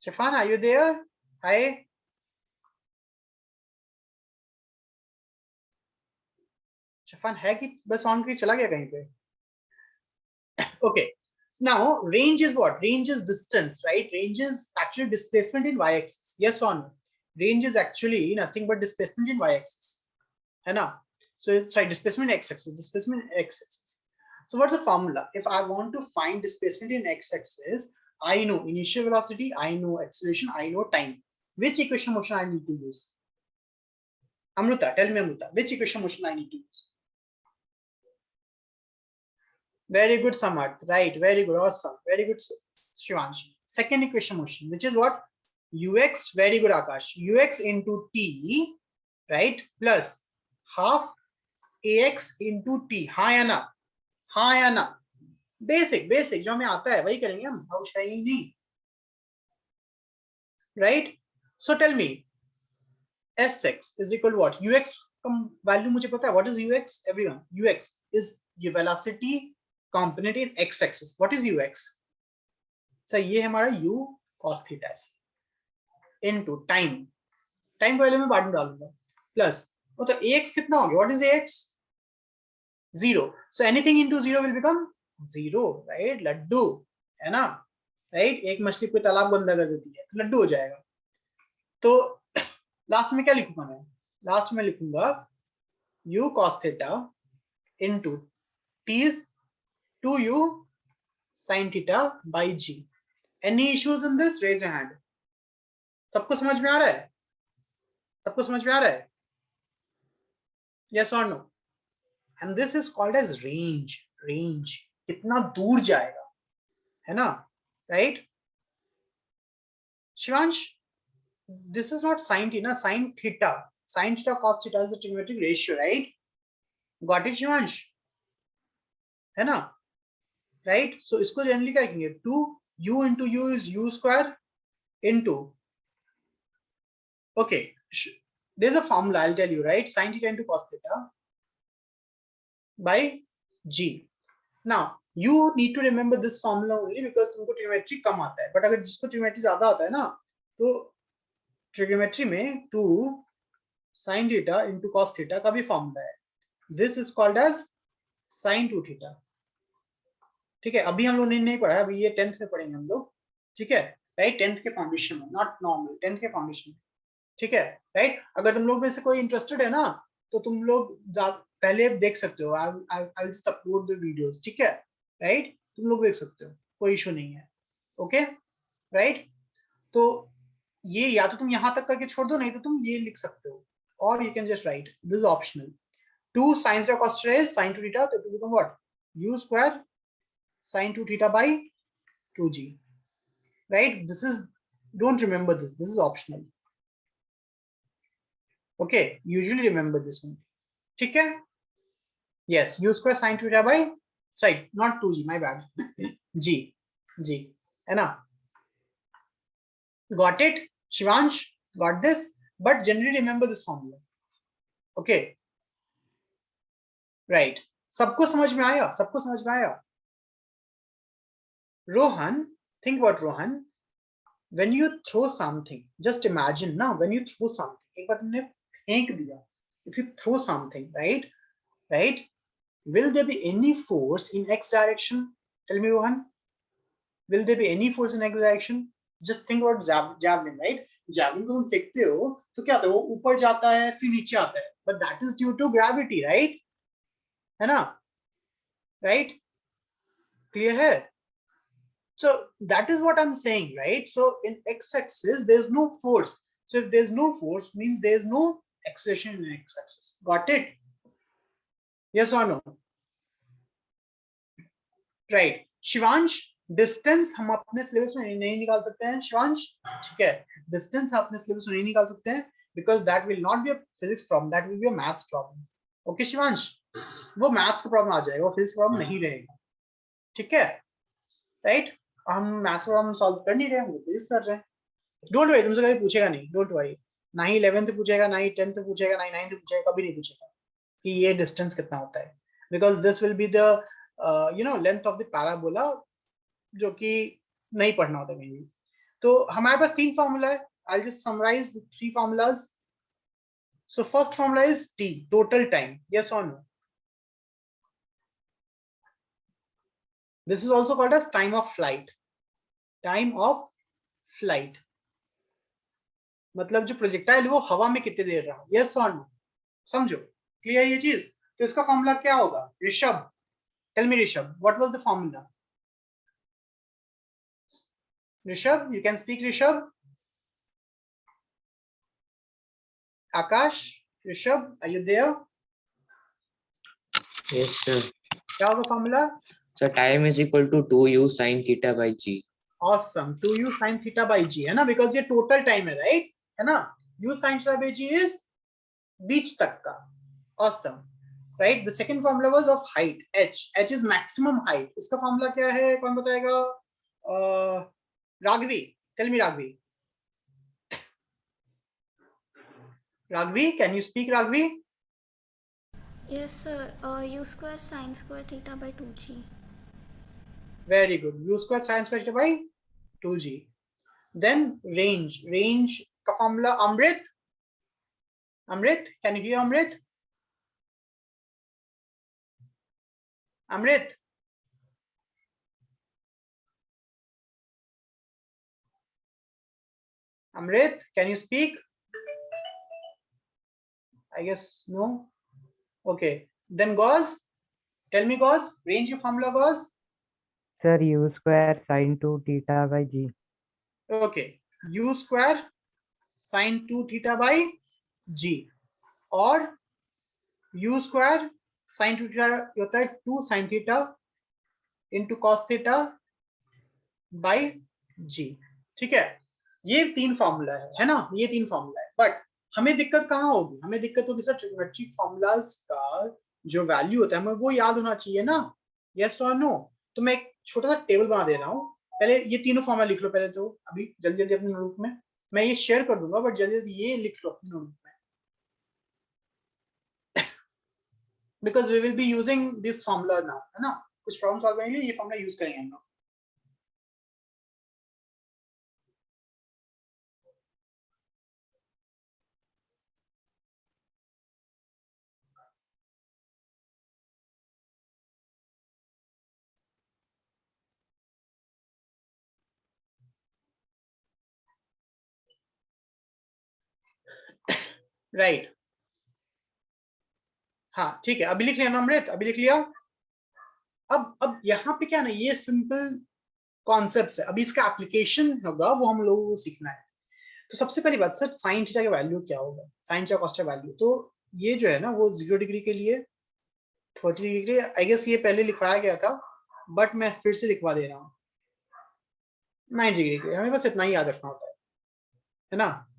Shafan, are you there? Hi. Shafan है कि बस on करके चला गया कहीं पे? Okay. Now range is what? Range is distance, right? Range is actually displacement in y-axis. Yes or no? Range is actually nothing but displacement in y-axis. है ना? So sorry, displacement in x-axis. Displacement in x-axis. So what's the formula? If I want to find displacement in x-axis, I know initial velocity, I know acceleration, I know time. Which equation motion I need to use? Amruta, tell me Amruta, which equation motion I need to use? Very good, Samarth. Right, very good, awesome. Very good, Shivansh. Second equation motion, which is what? Ux, very good, Akash. Ux into t, right, plus half ax into t. हाँ या ना? हाँ या ना? Basic जो हमें आता है वही करेंगे हम, और कुछ करेंगे नहीं. Right? So tell me, Sx is equal to what? Ux value मुझे पता है. What is Ux? Everyone, Ux is your velocity component in x-axis. What is ux? So ये हमारा u cos theta है into time. टाइम को पहले मैं बाद में डालूंगा. प्लस वो तो ax कितना हो गया? What is ax? 0. So anything into 0 will become 0, right? Laddu है ना, right? एक मछली को तालाब गंदा कर देती है तो लड्डू हो जाएगा. तो लास्ट में क्या लिखूंगा मैं? लास्ट में लिखूंगा u cos theta into t is 2u sin theta by g. Any issues in this? Raise your hand. सबको समझ में आ रहा है? सबको समझ में आ रहा है? Yes or no? And this is called as range. Range कितना दूर जाएगा, है ना? Right? Shivansh, this is not sin theta, sin theta. Sin theta cos theta is the trigonometric ratio, right? Got it, Shivansh? है ना? Right? So इसको generally क्या लिखेंगे? 2u into u is u square into, okay, there's a formula, I'll tell you, right? Sin theta into cos theta by g. Now you need to remember this formula only because तुमको trigonometry कम आता है, but अगर जिसको trigonometry ज्यादा आता है ना, तो ट्रिग्नोमेट्री में 2 sin theta into cos theta का भी फॉर्मूला है. This is called as sin 2 theta. ठीक है, अभी हम लोग ने नहीं पढ़ा, अभी ये 10th में पढ़ेंगे हम लोग. ठीक है, राइट? 10th के फाउंडेशन में, नॉट नॉर्मल, 10th के फाउंडेशन में. ठीक है, राइट? अगर तुम लोग में से कोई इंटरेस्टेड है ना, तो तुम लोग पहले देख सकते हो. आई will just upload the videos. ठीक है, राइट? तुम लोग देख सकते हो, कोई इशू नहीं है. Okay, right? तो ये या तो तुम यहां तक करके छोड़ दो, नहीं तो तुम ये लिख सकते हो, और you can just right this is optional. 2 sin theta cos theta is sin 2 theta, so it will become what? U square sin 2 theta by 2g. Right? This is, don't remember this. This is optional. Okay, usually remember this one. ठीक है? Yes, u square sin 2 theta by, sorry, not 2g, my bad. g, है ना? Got it? Shivansh, got this? But generally remember this formula. Okay, right? सबको समझ में आया? सबको समझ में आया? Rohan, think about Rohan. When you throw something, just imagine now, when you throw something, एक बार तुमने फेंक दिया. If you throw something, right? Will there be any force in x direction? Tell me, Rohan. will there be any force in x direction? Just think about javelin, right? Javelin को तुम फेंकते हो तो क्या होता है, वो ऊपर जाता है फिर नीचे आता है, but that is due to gravity, right? है ना? Right? Clear है? So that is what I'm saying, right? So in x-axis there's no force. So if there's no force, means there's no acceleration in x-axis. Got it? Yes or no? Right. Shivansh, distance हम अपने syllabus में नहीं निकाल सकते हैं शिवांश, ठीक है? Distance हम अपने सिलेबस में नहीं निकाल सकते हैं because that will not be a physics problem, that will be a maths problem. Okay Shivansh, वो मैथ्स का प्रॉब्लम आ जाएगा, वो फिजिक्स प्रॉब्लम नहीं रहेगा, ठीक है? राइट? हम मैथ्स प्रॉब्लम सॉल्व कर नहीं रहे हैं, वो फिजिक्स कर रहे हैं. डोंट वरी, तुमसे कभी पूछेगा नहीं, डोंट वरी. ना ही 11th पूछेगा, ना ही 10th पूछेगा, ना ही 9th पूछेगा, कभी नहीं पूछेगा कि ये डिस्टेंस कितना होता है, because this will be the length of the parabola, जो कि नहीं पढ़ना होता कहीं भी. तो हमारे पास 3 फॉर्मूला है. I will just summarise the 3 formulas. So first formula is T, total time. Yes और no? This is also called as time of flight. Time of flight मतलब जो प्रोजेक्टाइल वो हवा में कितने देर रहा. यस और नो? समझो, क्लियर ये चीज? तो इसका फॉर्मूला क्या होगा? Rishabh, tell me Rishabh, what was the formula? Rishabh, you can speak Rishabh. Akash, Rishabh, are you there? Yes, sir. क्या होगा formula? So time is equal to 2u sin theta by g. Awesome. 2u sin theta by g है ना, because ये total time है, right? है ना? u sin theta by g is बीच तक का. Awesome. Right? The second formula was of height, h. h is maximum height. इसका formula क्या है? कौन बताएगा? Raghavi, tell me Raghavi. Ragvi, can you speak Ragvi? Yes, sir. U square sin square theta by 2g. Very good. U square sin square theta by 2g. Then range. Range का formula Amrit. Amrit, can you hear Amrit? Amrit. Amrit, can you speak? I guess no. Okay. Then Gauss. Tell me Gauss. Range your formula Gauss. Sir, u square sin 2 theta by g. Okay. U square sin 2 theta by g. और u square sin 2 theta होता है 2 sin theta into cos theta by g. ठीक है? ये 3 formula है ना? ये 3 formula है. बट हमें दिक्कत कहाँ होगी? हमें दिक्कत होगी सर ट्रिग्नोमेट्रिक फॉर्मूलाज का जो वैल्यू होता है हमें वो याद होना चाहिए ना. यस और नो? तो मैं एक छोटा सा टेबल बना दे रहा हूँ. पहले ये तीनों फॉर्मूला लिख लो पहले, तो अभी जल्दी जल्दी अपने नोटबुक में. मैं ये शेयर कर दूंगा, बट जल्दी जल्दी ये लिख लो अपने नोटबुक में, because we will be using this formula now, है ना? कुछ प्रॉब्लम सॉल्व करने के लिए ये फॉर्मूला यूज करेंगे हम लोग. राइट. हाँ ठीक है, अभी लिख लिया ना अमृत? अभी लिख लिया? अब यहाँ पे क्या ना, ये सिंपल कॉन्सेप्ट्स है, अभी इसका एप्लीकेशन होगा वो हम लोगों को सीखना है. तो सबसे पहली बात सर, साइन थीटा का वैल्यू क्या होगा? Sine theta cos theta value, तो ये जो है ना वो 0 डिग्री के लिए, 30 डिग्री के लिए, आई गेस ये पहले लिखवाया गया था, बट मैं फिर से लिखवा दे रहा हूँ. 90 डिग्री के लिए हमें बस इतना ही याद रखना होता है ना?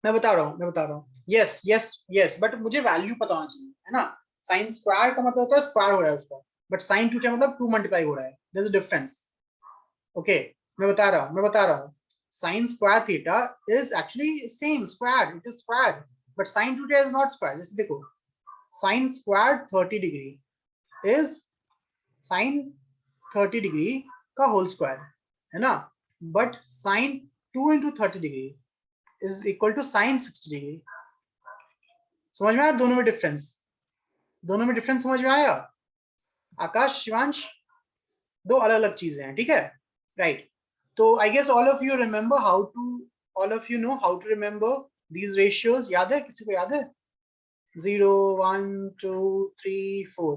मैं बता रहा हूँ. यस यस यस, बट मुझे वैल्यू पता होना चाहिए, है ना? साइन स्क्वायर का मतलब होता है स्क्वायर हो रहा है उसका, बट साइन थीटा मतलब 2 मल्टीप्लाई हो रहा है. There is a difference. Okay, मैं बता रहा हूँ. Sine square theta is actually same square, it is square, but sine theta is not square. जैसे देखो, sine square 30 degree is sine 30 degree का होल स्क्वायर, है ना? But sine 2 into 30 degree is equal to sin 60 degree. समझ में आया दोनों में डिफरेंस? दोनों में डिफरेंस समझ में आया? आकाश, शिवांश, दो अलग अलग चीजें हैं, ठीक है, राइट। तो I guess all of you remember how to, all of you know how to remember these ratios, याद है, किसी को याद है? 0 1 2 3 4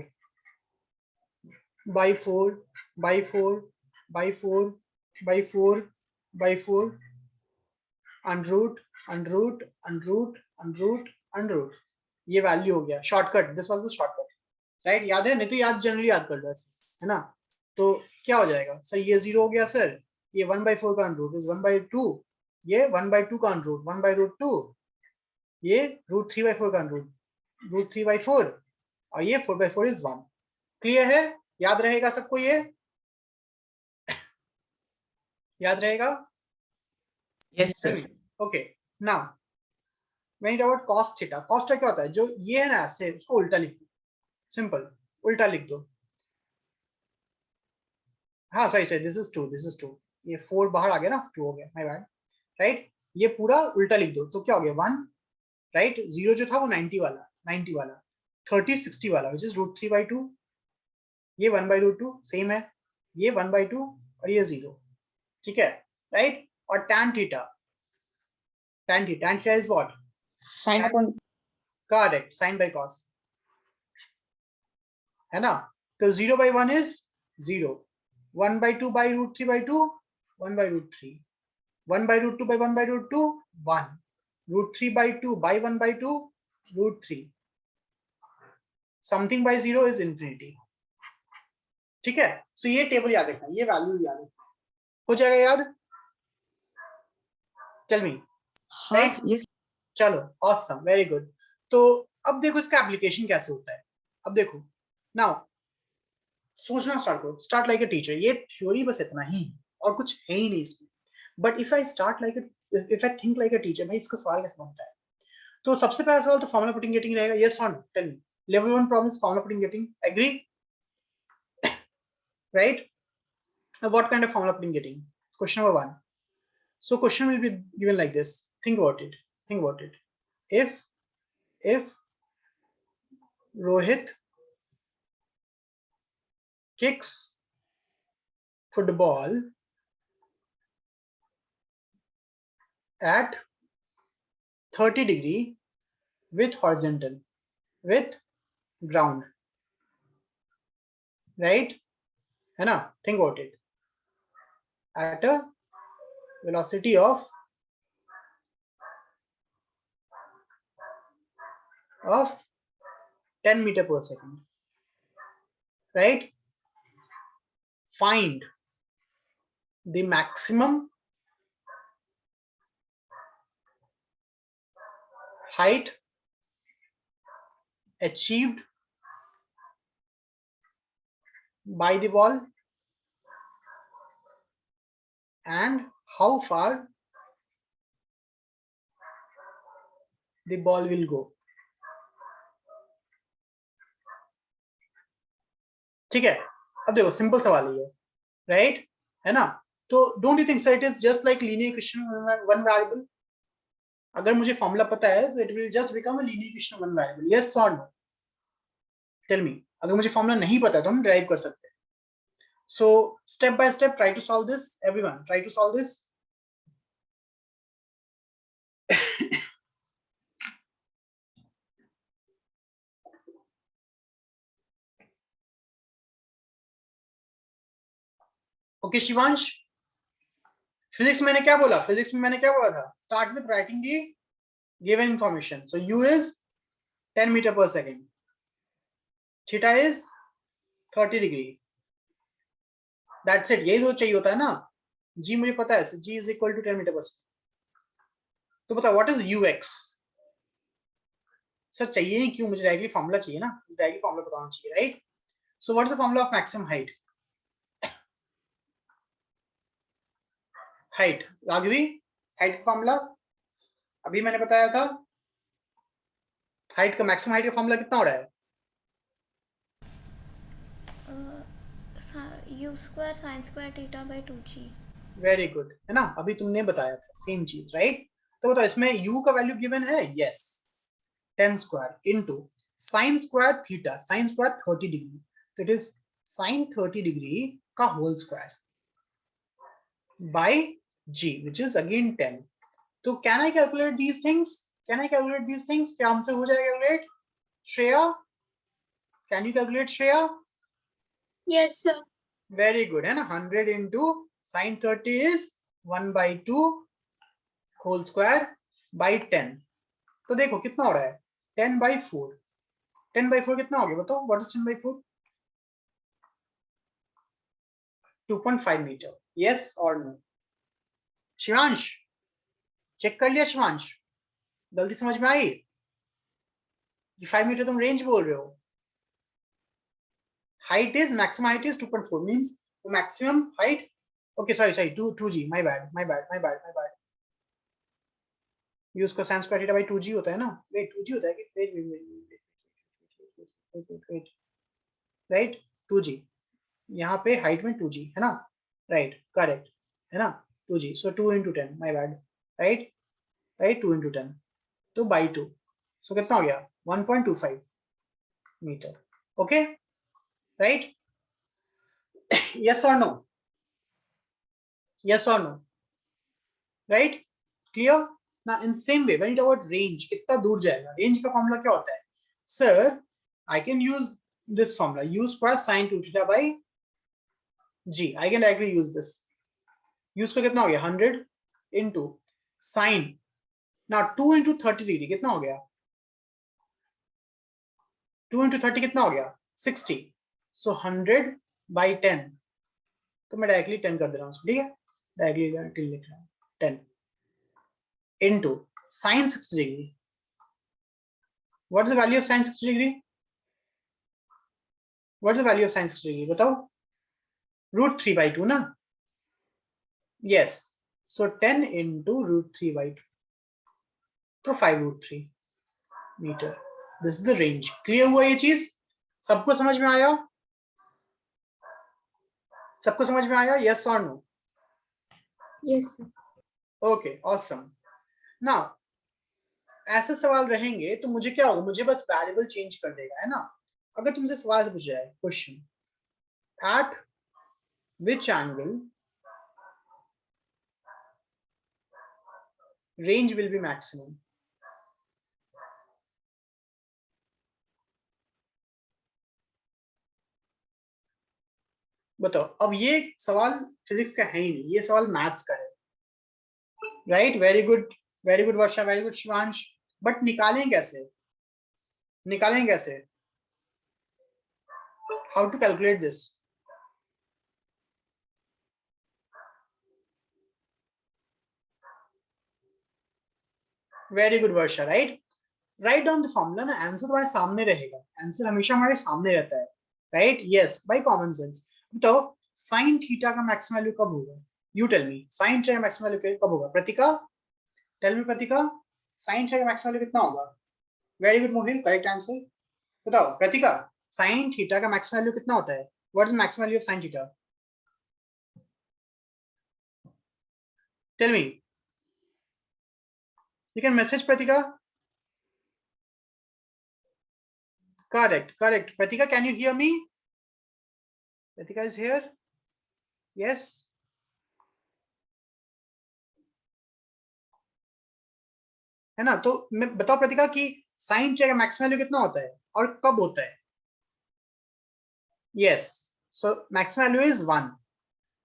by 4 by 4 by 4 by 4 by 4 unroot unroot unroot unroot unroot, ये वैल्यू हो गया shortcut, this was the shortcut, right. याद है? नहीं तो याद जनरली याद कर लो ऐसे, है ना। तो क्या हो जाएगा सर, ये 0 हो गया सर, ये 1/4 का अनरूट इज 1/2, ये 1/2 का अनरूट 1/√2, ये √3/4 का अनरूट √3/4, और ये 4/4 इज 1। क्लियर है? याद रहेगा सबको? ये याद रहेगा? Yes, sir. Okay, now when it about cos theta, cos theta क्या होता है? जो ये है ना ऐसे, उसको उल्टा लिख दो, सिंपल उल्टा लिख दो। हाँ sorry sorry, this is 2, this is 2, ये 4 बाहर आ गया ना, 2 हो गया, माय बैड, राइट। ये पूरा उल्टा लिख दो, तो क्या हो गया 1, राइट। 0 जो था वो 90 वाला, 90 वाला, 30 60 वाला विच इज √3/2, ये 1/√2 सेम है, ये 1/2 और ये 0, ठीक है, राइट। और tan theta, tan theta is what? Sin upon correct, sin by cos, है ना। तो 0/1 is 0, 1/2 by √3/2 1/√3, 1/√2 by 1/√2 1, √3/2 by 1/2 √3, something bye 0 is infinity, ठीक है। सो ये टेबल याद रखना, ये वैल्यू याद रखना, हो जाएगा याद? Tell me, right? yes. चलो ऑसम, वेरी गुड। तो अब देखो इसका एप्लीकेशन कैसे होता है। अब देखो नाउ सोचना स्टार्ट करो, स्टार्ट लाइक अ टीचर। ये थ्योरी बस इतना ही, और कुछ है ही नहीं इसमें। But if I start like if I think like a teacher, भाई इसका सवाल कैसे बनता है? तो सबसे पहला सवाल तो फॉर्मूला पुटिंग गेटिंग रहेगा, यस और no, tell me. Level 1 problem is formula putting getting, agree? Right? What kind of formula pudding getting? Question number 1. So question will be given like this. Think about it. Think about it. If Rohit kicks football at 30 degree with horizontal, with ground, right? है ना? Think about it. At a velocity of 10 meter per second, right? Find the maximum height achieved by the ball and how far the ball will go. ठीक है, अब देखो simple सवाल ही है, right, है ना। तो don't you think sir it is just like linear equation one variable? अगर मुझे फॉर्मूला पता है तो it will just become a linear equation one variable, yes और नो? Tell me. अगर मुझे फॉर्मूला नहीं पता तो हम ड्राइव कर सकते हैं। So step by step try to solve this, everyone try to solve this. Okay Shivansh, physics मैंने क्या बोला? फिजिक्स में मैंने क्या बोला था? Start with writing the given information. So u is 10 metre per second, theta is 30 degree, that's it. यही तो चाहिए होता है ना। g मुझे पता है, g is equal to 10 metre per second. तो बताओ व्हाट इज ux? सर चाहिए ही क्यों, मुझे डायरेक्टली फॉर्मूला चाहिए ना, डायरेक्टली फॉर्मूला बताना चाहिए, right. So what is the formula of maximum height? Height, Raghavi, height का फॉर्मूला अभी मैंने बताया था। हाइट का मैक्सिमम हाइट का फॉर्मूला कितना हो रहा है? u² sin² theta by 2g। Very good, है ना, अभी तुमने बताया था सेम चीज, राइट। तो बताओ इसमें u का वैल्यू गिवन है, yes, 10 square into sin square theta, sin square 30 degree, तो इट इज sin 30 डिग्री का whole square by g which is again 10. तो can I calculate these things? Can I calculate these things? क्या हमसे हो जाएगा calculate? Shreya, can you calculate Shreya? Yes, sir. Very good, है ना? 100 into sin 30 is 1 by 2 whole square by 10. तो देखो कितना हो रहा है 10 by 4. 10 by 4 कितना हो गया बताओ? What is 10 by 4? 2.5 meter. Yes or no? Shivansh check कर लिया शिवांश, गलती समझ में आई? 5 मीटर तुम रेंज बोल रहे हो. Height is maximum height is 2.4 means the maximum height. Okay, sorry 2g. My bad. use को sin square theta by 2g होता है ना? Wait 2g होता है कि wait right 2g. यहाँ पे height में 2g है ना? Right, correct है ना? 2g. So 2 into 10. My bad. Right 2 into 10. तो by 2. So कितना हो गया 1.25 meter. Okay, right? Yes or no? Yes or no? Right? Clear? Now in same way when you talk about range, कितना दूर जाएगा? Range का formula क्या होता है? Sir, I can use this formula, u square sin 2 theta by g. I can directly use this. u square कितना हो गया 100 into sin. Now 2 into 30 degree कितना हो गया? 2 into 30 कितना हो गया 60. So 100 by 10. तो मैं डायरेक्टली 10 कर दे रहा हूँ, ठीक है? डायरेक्टली लिख रहा हूँ 10 into sin 60 degree. What is the value of sin 60 degree? What is the value of sin 60 degree? बताओ. Root 3 by 2 ना? Yes. So 10 into root 3 by 2. तो 5 root 3 meter. This is the range. Clear हुआ ये चीज? सबको समझ में आया? सबको समझ में आया? Yes or no? Yes, sir. Okay, awesome. Now ऐसे सवाल रहेंगे तो मुझे क्या होगा? मुझे बस वेरिएबल चेंज कर देगा, है ना? अगर तुमसे सवाल से पूछा जाए question, at which angle range will be maximum? बताओ. अब ये सवाल फिजिक्स का है ही नहीं, ये सवाल मैथ्स का है. Right, very good Varsha, very good Shivansh. But निकालें कैसे? How to calculate this? Very good Varsha. Right down the formula ना. आंसर तुम्हारे सामने रहेगा, आंसर हमेशा हमारे सामने रहता है. Right, yes, by common sense. तो साइन थीटा का मैक्सिमम वैल्यू कब होगा? You tell me. Sine theta का मैक्सिमम वैल्यू कब होगा? Pratika, tell me Pratika. Sine theta का मैक्सिमम वैल्यू कितना होगा? Very good Mohit, correct answer. बताओ प्रतिका, साइन थीटा का मैक्सिमम वैल्यू कितना होता है? What is maximum value of sine theta? Tell me. You can message Pratika. Correct. Pratika, can you hear me? Pratika is here. Yes. है ना? तो मैं बताओ प्रतिका कि साइन थीटा का मैक्सिमम वैल्यू कितना होता है और कब होता है? Yes. So maximum value is 1.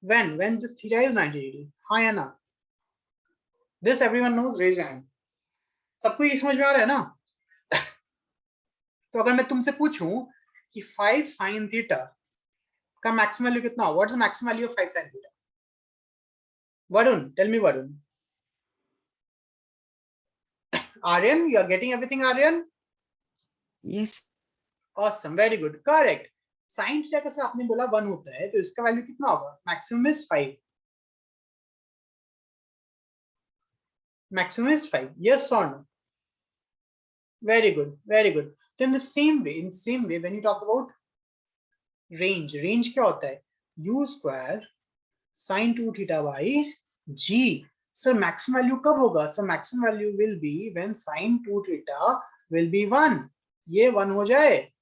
When the theta is 90 degree. हाँ या ना? This everyone knows. Raise your hand. सबको ये समझ में आ रहा है ना? तो अगर मैं तुमसे पूछूं कि 5 sin थीटा का मैक्सिमम वैल्यू कितना होगा? What is the maximum value of 5 sin theta? Varun, tell me Varun. Aryan, you are getting everything, Aryan? Yes. Awesome, very good, correct. Sin theta का से आपने बोला 1 होता है, तो इसका वैल्यू कितना होगा? Maximum is 5. Maximum is 5. Yes or no? Very good. Then the same way, when you talk about range क्या होता है? U square sin 2 theta by g. So maximum value कब होगा? So maximum value will be when sin 2 theta will be 1. ये 1 हो जाए,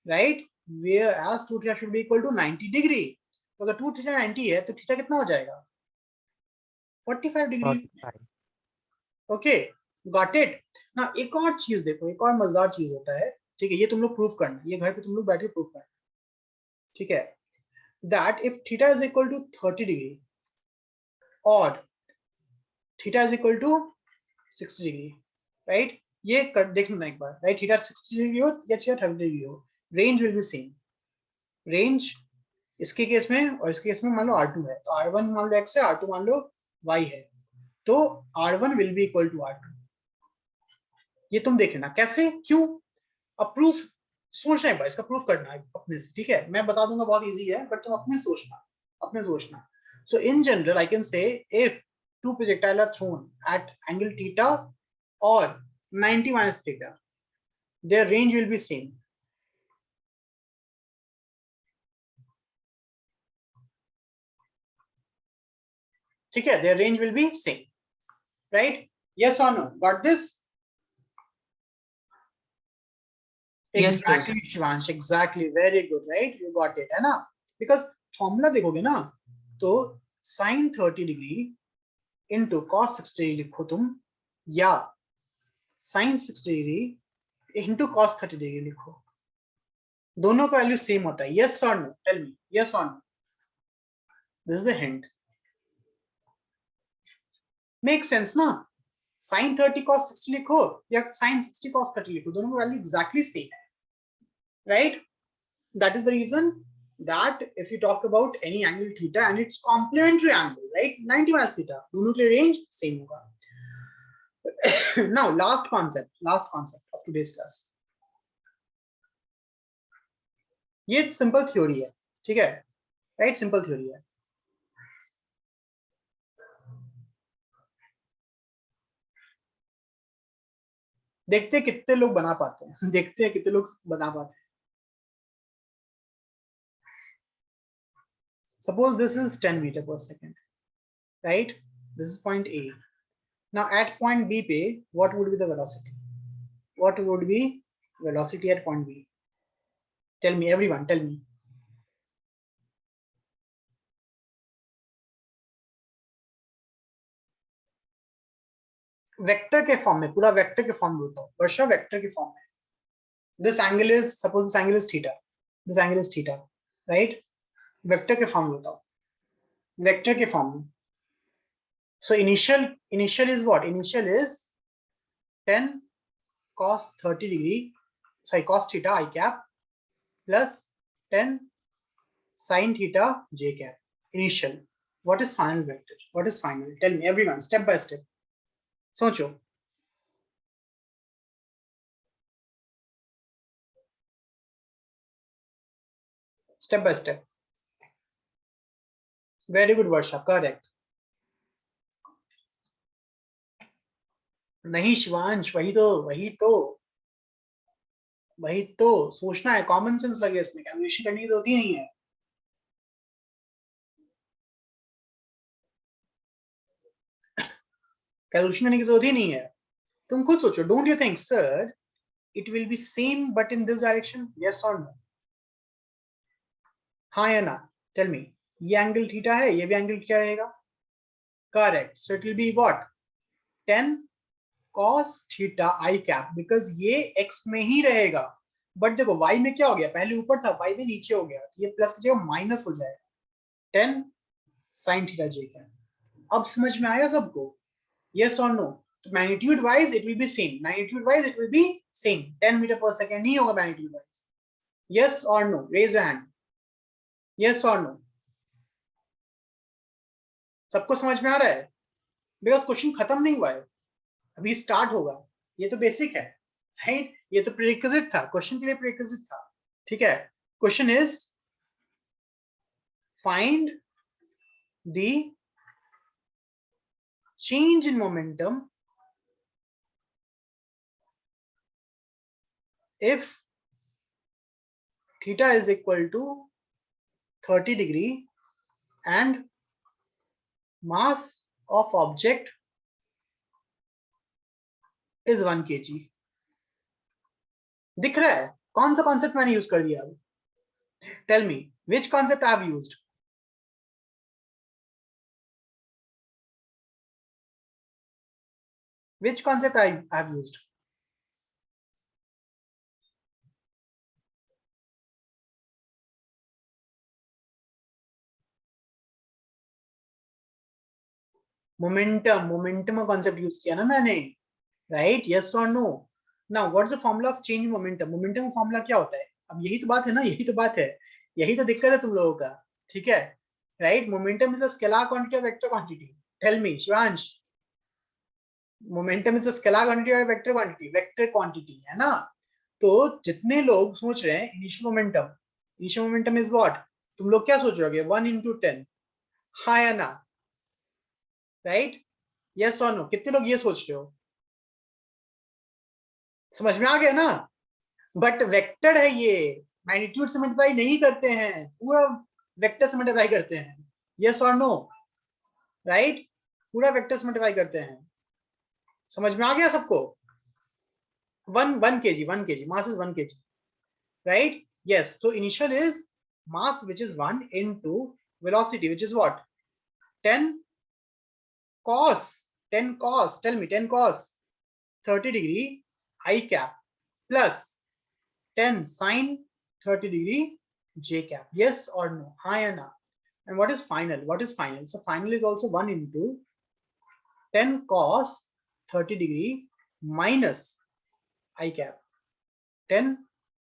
right? whereas 2 theta should be equal to 90 degree. तो अगर 2 theta 90 है तो थीटा कितना हो जाएगा 45 डिग्री. 45. Okay, got it. ना एक और चीज देखो, एक और मजेदार चीज होता है, ठीक है, ये तुम लोग प्रूफ करना, ये घर पे तुम लोग बैठ के प्रूफ करना, ठीक है, that if theta is equal to 30 degree और theta is equal to 60 degree, right, ये देखना एक बार, राइट, थीटा 60 डिग्री हो या थीटा 30 डिग्री हो, range will be same. Range इसके केस में और इसके केस में मान लो R2 है, तो R1 मान लो x है, R2 मान लो y है, तो R1 will be equal to R2. ये तुम देख लेना कैसे, क्यों. अब प्रूफ सोचना एक बार, इसका प्रूफ करना है अपने से, ठीक है, मैं बता दूंगा, बहुत इजी है, बट तुम अपने सोचना. So in general I can say if two projectiles are thrown at angle theta or 90 minus theta, their range will be same. ठीक है, their range will be same, right? Yes or no? Got this? Yes, sir. Exactly, Shivansh, exactly, very good, right? You got it, है ना? Because formula देखोगे ना, तो sin 30 degree into cos 60 degree लिखो तुम, या sin 60 degree into cos 30 degree लिखो, दोनों का वैल्यू सेम होता है. Yes or no? Tell me, yes or no? This is the hint. Make sense ना? sin 30 cos 60 लिखो या sin 60 cos 30 लिखो, दोनों का वैल्यू एग्जैक्टली सेम है, right? That is the reason that if you talk about any angle theta and its complementary angle, right, 90 minus theta, दोनों के range same होगा. Now last concept of today's class. ये simple theory है, ठीक है, right, simple theory है. देखते हैं कितने लोग बना पाते हैं, देखते हैं कितने लोग बना पाते हैं. Suppose this is 10 meter per second, right? This is point A. Now at point B पे what would be the velocity? What would be velocity at point B? Tell me, everyone, tell me. Vector के form में, पूरा vector के form में होता है वर्षा, vector के form में. This angle is, suppose this angle is theta, this angle is theta, right, vector के फॉर्म में होता है, वेक्टर के फॉर्म में. So initial is what, initial is 10 cos 30 degree, sorry, cos theta I cap plus 10 sin theta j cap. Initial. What is final vector? What is final? Tell me, everyone, step by step. सोचो. Step by step. Very good, Varsha. Correct. नहीं शिवांश, वही तो सोचना है, common sense लगे इसमें, calculation करनी तो होती नहीं है. कैलकुलेशन करने की जरूरत ही नहीं है, तुम खुद सोचो. Don't you think sir it will be same but in this direction? Yes और नो? हाँ या ना? Tell me. ये एंगल थीटा है, ये भी एंगल थीटा रहेगा, correct. So it will be what, 10 cos theta i cap, because ये x में ही रहेगा. बट देखो y में क्या हो गया, पहले ऊपर था, y में नीचे हो गया, ये प्लस की जगह माइनस हो जाएगा, 10 sin थीटा j कैप. अब समझ में आया सबको? yes or no? तो magnitude wise it will be same, magnitude wise it will be same, 10 metre per second नहीं होगा magnitude wise. yes or no? Raise your hand. yes or no? सबको समझ में आ रहा है? बिकॉज क्वेश्चन खत्म नहीं हुआ है, अभी स्टार्ट होगा. ये तो बेसिक है, राइट, ये तो प्रीरिक्विजिट था, क्वेश्चन के लिए प्रीरिक्विजिट था, ठीक है. Question is find the change in momentum if theta is equal to 30 degree and mass of object is 1 kg. दिख रहा है कौन सा कॉन्सेप्ट मैंने यूज कर दिया? Tell me which concept I have used. Which concept I have used? Momentum concept use किया ना मैंने, right? Yes or no? Now what's the formula of change momentum? Momentum का formula क्या होता है? अब यही तो बात है ना, यही तो बात है, यही तो दिक्कत है तुम लोगों का, ठीक है? Right? Momentum is a scalar quantity or vector quantity. Tell me, Shivansh. Momentum is a scalar quantity or vector quantity? Vector quantity है ना? तो जितने लोग सोच रहे हैं इनिशियल मोमेंटम इज व्हाट, तुम लोग क्या सोच रहे हो? 1 into 10, हाँ या ना? राइट, यस और नो? कितने लोग ये सोच रहे हो? समझ में आ गया ना? बट वेक्टर है ये, मैग्नीट्यूड से मल्टीप्लाई नहीं करते हैं, पूरा वेक्टर से मल्टीप्लाई करते हैं। यस और नो? राइट, पूरा वेक्टर से मल्टीप्लाई करते हैं। समझ में आ गया सबको? 1 kg mass is 1 kg, right? Yes, so initial is mass which is 1 into velocity which is what? 10 cos, tell me, 10 cos 30 degree I cap plus 10 sin 30 degree j cap. Yes or no? हाँ या ना? And what is final? So final is also 1 into 10 cos 30 degree minus I cap 10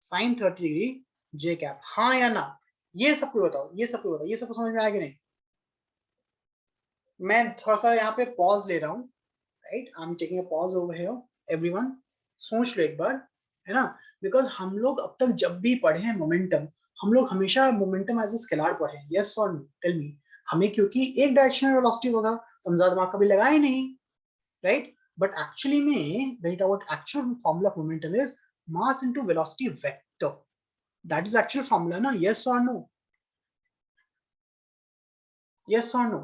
sin 30 degree j cap. हाँ या ना? ये सबको बताओ, ये सबको समझ में आया कि नहीं? मैं थोड़ा सा यहाँ पे पॉज ले रहा हूँ, right? I am taking a pause over here. Everyone सोच लो एक बार, है ना? बिकॉज हम लोग अब तक जब भी पढ़े हैं मोमेंटम, हम लोग हमेशा मोमेंटम एज ए स्केलर पढ़े हैं। यस और नो? टेल मी। हमें क्योंकि एक डायरेक्शन में वेलोसिटी होगा तो हम ज्यादा दिमाग कभी लगाए नहीं, राइट? बट एक्चुअली में when you talk about actual formula of momentum is mass into velocity vector. That is actual formula ना? Yes or no? Yes or no?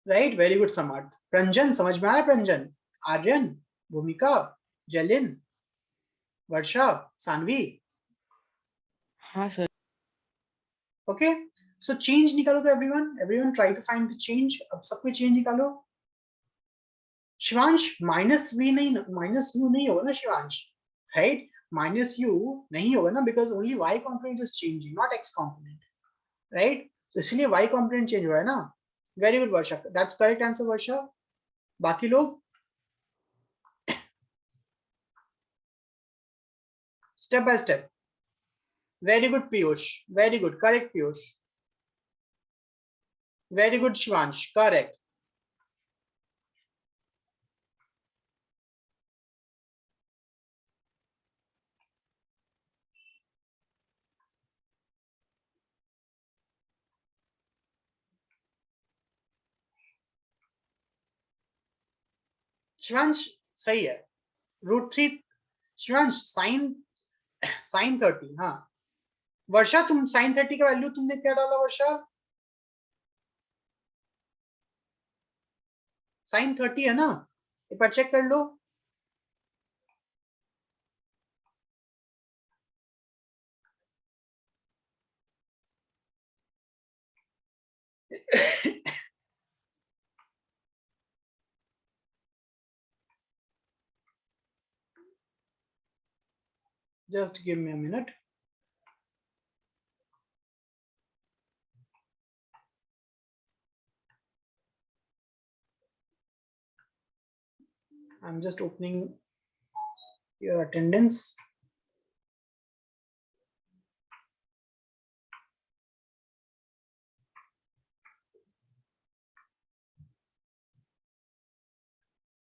Right? Very good, Samarth. Pranjan, समझ में आया? Pranjan, Aryan, भूमिका, जलिन, वर्षा, सानवी। हाँ sir. Okay, so change निकालो तो everyone try to find the change. अब सबको change निकालो। शिवांश माइनस u नहीं होगा ना शिवांश, राइट? माइनस u नहीं होगा ना, because only y component is changing, not x component, right? तो इसलिए y component चेंज हो रहा है ना। Very good Varsha, that's correct answer Varsha. बाकी लोग step by step. Very good Piyush, very good, correct Piyush. Very good Shivansh, correct. Shivansh सही है। √3 शिवांश साइन 30। हाँ वर्षा, तुम साइन 30 का वैल्यू तुमने क्या डाला वर्षा? साइन 30 है ना? एक बार चेक कर लो। Just give me a minute. I'm just opening your attendance.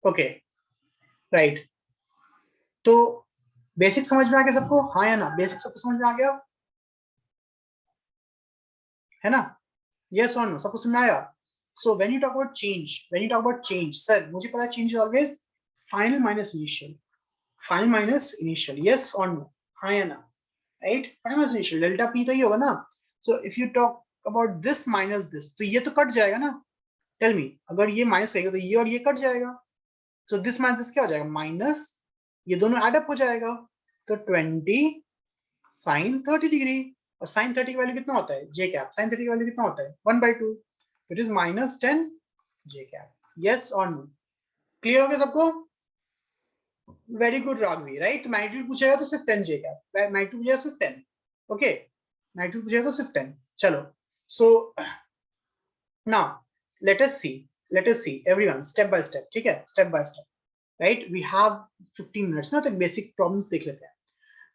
Okay, right. तो बेसिक समझ में आ गया सबको? हाँ या ना? बेसिक सबको समझ में आ गया है ना? Yes or no? सबको समझ में आया? So when you talk about change, sir, मुझे पता है change is always final minus initial. Yes or no? हाँ या ना? Right? Final minus initial, delta p तो ये होगा ना? So if you talk about this minus this, तो ये तो कट जाएगा ना? Tell me, अगर ये माइनस करेगा तो ये और ये कट जाएगा, तो दिस माइनस क्या हो जाएगा? माइनस, ये दोनों एड अप हो जाएगा, तो 20 साइन 30 डिग्री, और साइन 30 की वैल्यू कितना होता है जे कैप, साइन 30 की वैल्यू कितना होता है 1/2, it is -10 J cap. Yes और नो, क्लियर हो गया सबको? Very good Raghavi, right. Magnitude पूछेगा तो सिर्फ 10 जे कैप, मैग्नीट्यूड पूछेगा सिर्फ 10, ओके, मैग्नीट्यूड पूछेगा तो सिर्फ 10। चलो, so now let us see everyone step by step, ठीक है, step by step, right? We have 15 minutes ना, तो बेसिक प्रॉब्लम देख लेते हैं।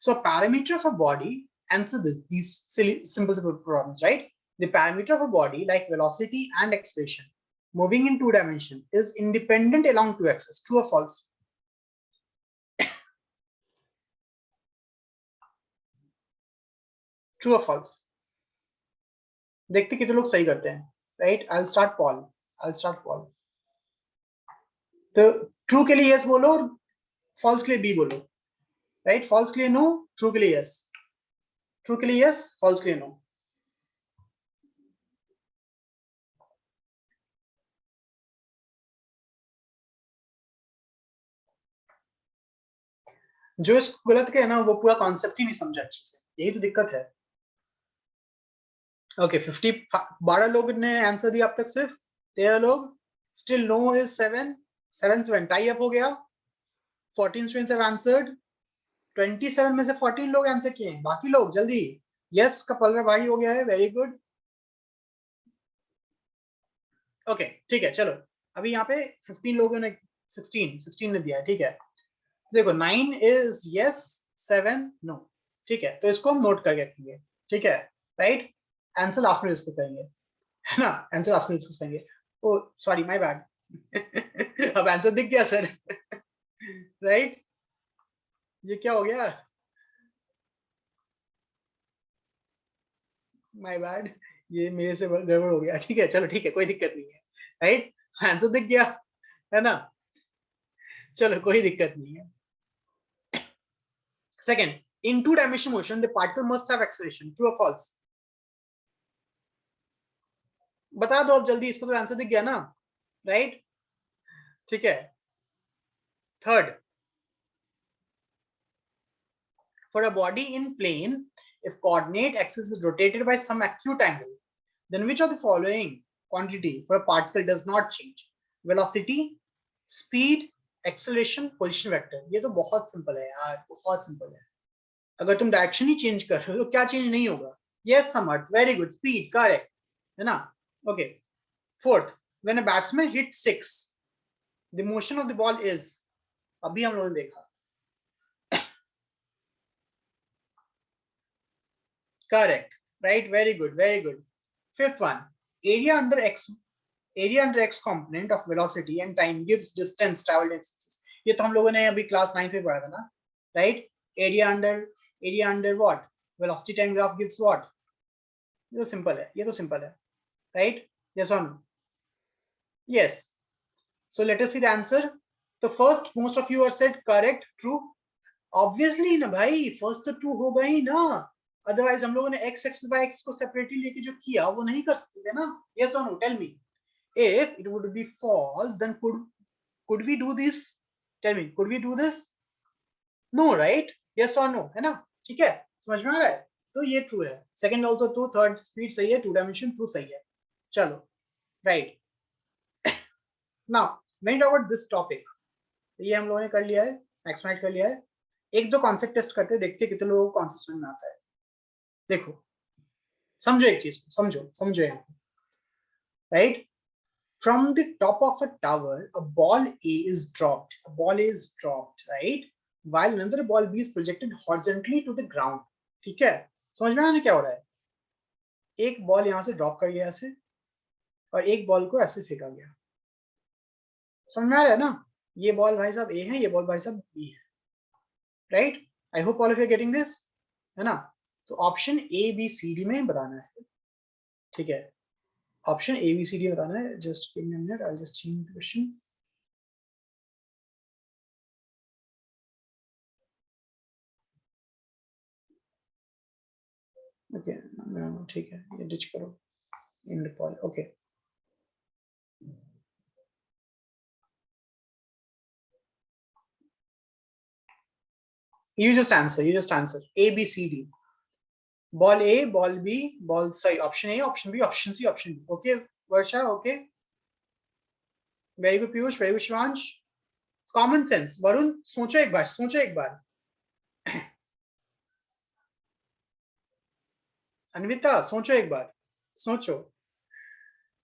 So parameter of a body, answer these silly, simple problems, right? The parameter of a body, like velocity and acceleration, moving in 2 dimension, is independent along 2 axes. True or false? True or false? देखते कितने लोग सही करते हैं, right? I'll start Paul. तो true के लिए yes बोलो, और false के लिए B बोलो, right? False के लिए no, true के लिए yes. True के लिए yes, false के लिए no. जो इसको गलत कहे ना, वो पूरा कॉन्सेप्ट ही नहीं समझा अच्छे से, यही तो दिक्कत है। ओके, 12 लोग ने आंसर दिया अब तक, सिर्फ 13 लोग। Still no is 7 tie up हो गया। 14 स्टूडेंट्स हैव आंसर्ड, 27 में से 14 लोग आंसर किए हैं, बाकी लोग जल्दी। यस का पलड़ा भारी हो गया है, वेरी गुड। ओके ठीक है, चलो अभी यहाँ पे 15 लोगों ने 16 ने दिया है, ठीक है। देखो 9 इज यस, 7 नो, ठीक है, तो इसको हम नोट करके रखेंगे, ठीक है, राइट। आंसर लास्ट में डिस्कस करेंगे, है ना, आंसर लास्ट में डिस्कस करेंगे। ओ सॉरी, माय बैड। अब आंसर दिख गया सर, राइट। ये क्या हो गया, माय बैड, ये मेरे से गड़बड़ हो गया, ठीक है, चलो ठीक है, कोई दिक्कत नहीं है, राइट। आंसर दिख गया, है ना, चलो कोई दिक्कत नहीं है। Second, in 2-dimensional motion, the particle must have acceleration. True or false? बता दो अब जल्दी, इसको तो आंसर दिख गया ना, राइट, ठीक है। Third, for a body in plane, if coordinate axis is rotated by some acute angle, then which of the following quantity for a particle does not change? Velocity, speed, acceleration, position vector. ये तो बहुत simple है यार, बहुत simple है। अगर तुम direction ही change कर रहे हो तो क्या चेंज नहीं होगा? यस समर्थ, वेरी गुड, स्पीड करेक्ट, है ना। Okay, fourth, when a batsman hit 6, the motion of the ball is, अभी हम लोगों ने देखा, correct, right, very good, very good. Fifth one, area under x component of velocity and time gives distance traveled in axis. ये तो हम लोगों ने अभी क्लास 9 में पढ़ा था ना, right. area under what, velocity time graph gives what, ये तो सिंपल है, ये तो सिंपल है, right. yes or no? Yes, so let us see the answer. So first, most of you are said correct, true, obviously ना भाई, first तो true होगा ही ना, अदरवाइज हम लोगों ने x एक्सिस बाय x को सेपरेटली लेके जो किया वो नहीं कर सकते थे ना। yes or no, tell me. If it would be false, then could we do this? Tell me, could we do this? No, right? Yes or no, है ना, ठीक है, समझ में आ रहा है? तो ये ट्रू है, second also true, third speed सही है, 2 डायमेंशन ट्रू सही है। चलो, right. Now when to about this topic, ये हम लोगों ने कर लिया है, मैक्सिमाइज कर लिया है। एक दो कॉन्सेप्ट टेस्ट करते हैं, देखते हैं कितने लोगों को कॉन्सेप्ट समझ में आता है। देखो, समझो एक चीज को, समझो यहाँ, right. From the top of a tower, a ball A is dropped. A ball A is dropped, right? While another ball B is projected horizontally to the ground. ठीक है, समझ में आना क्या हो रहा है? एक बॉल यहां से ड्रॉप कर गया ऐसे, और एक बॉल को ऐसे फेंका गया, समझ में आ रहा है ना? ये बॉल भाई साहब A है, ये बॉल भाई साहब B है, right. I hope all of you getting this, है ना। तो option A B C D में बताना है, ठीक है, option A B C D बताना है। Just give me a minute, I will just change the question. Okay, ठीक है, ये डिच करो, in poll, okay. You just answer A B C D, ball A, ball B, ball sorry option A, option B, option C, option D. Okay Varsha, okay, very good Piyush, very good Shivansh. Common sense. Varun सोचो एक बार, सोचो एक बार. अन्विता सोचो एक बार, सोचो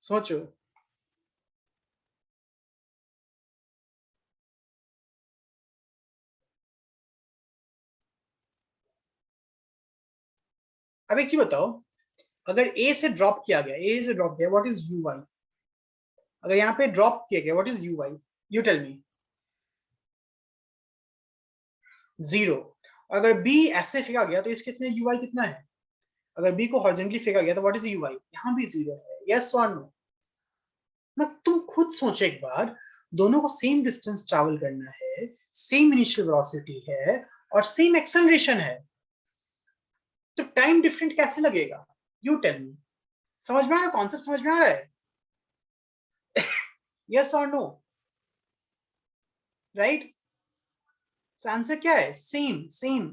सोचो. अब एक चीज बताओ, अगर ए से ड्रॉप किया गया, ए से ड्रॉप किया, व्हाट इज यू वाई? अगर यहाँ पे ड्रॉप किया गया, what is u y? You tell me. 0. अगर बी ऐसे फेंका गया तो इस केस में यू वाई कितना है? अगर बी को हॉरिजॉन्टली फेंका गया तो व्हाट इज यू वाई? यहाँ भी 0 है. यस और नो? ना तुम खुद सोचो एक बार, दोनों को सेम डिस्टेंस ट्रैवल करना है, सेम इनिशियल वेलोसिटी है और सेम एक्सेलरेशन है, तो टाइम डिफरेंट कैसे लगेगा? You tell me. समझ में आ रहा है? कॉन्सेप्ट समझ में आ रहा है? यस और नो? राइट? तो आंसर क्या है? Same same.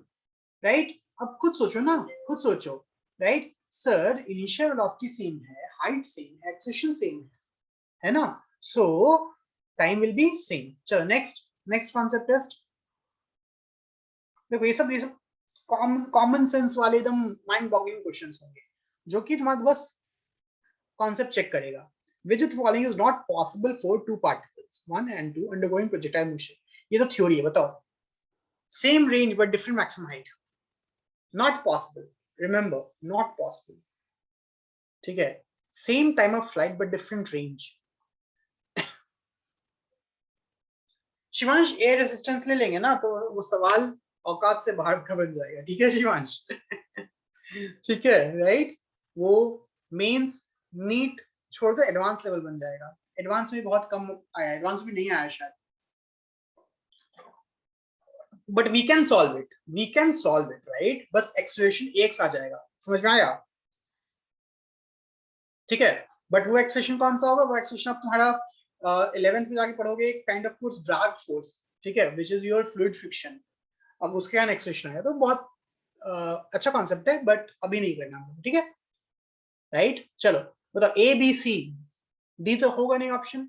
राइट? अब खुद सोचो ना, खुद सोचो. Right? Sir initial velocity same है, हाइट सेम है, एक्सेलरेशन सेम है ना? सो टाइम विल बी सेम. चलो नेक्स्ट, नेक्स्ट कॉन्सेप्ट टेस्ट. देखो ये सब कॉमन सेंस वाले एकदम माइंड बॉगलिंग क्वेश्चंस होंगे, जो कि तुम्हारा बस कॉन्सेप्ट चेक करेगा. Which of the following is not possible for two particles, 1 and 2, undergoing projectile motion? ये तो थ्योरी है, बताओ. Same range but different maximum height. Not possible. Remember, not possible. ठीक है? Same time of flight but different range. Shivansh air resistance ले लेंगे ना तो वो सवाल औकात से बाहर का बन जाएगा. ठीक है शिवांश? ठीक है, राइट? वो मेंस नीट छोड़ दो, एडवांस लेवल बन जाएगा. एडवांस में बहुत कम आया, एडवांस में नहीं आया शायद. But we can solve it, we can solve it, right? बस एक्सेलरेशन एक्स आ जाएगा. समझ में आया? ठीक है. बट वो एक्सेलरेशन कौन सा होगा? वो एक्सेलरेशन आप तुम्हारा 11th में जाके पढ़ोगे, kind of force, drag force. ठीक है, which is your fluid friction. अब उसके कारण एक्सेलरेशन आया, तो बहुत अच्छा कॉन्सेप्ट है, बट अभी नहीं करना. ठीक है, राइट? चलो बताओ, ए बी सी डी तो होगा नहीं ऑप्शन.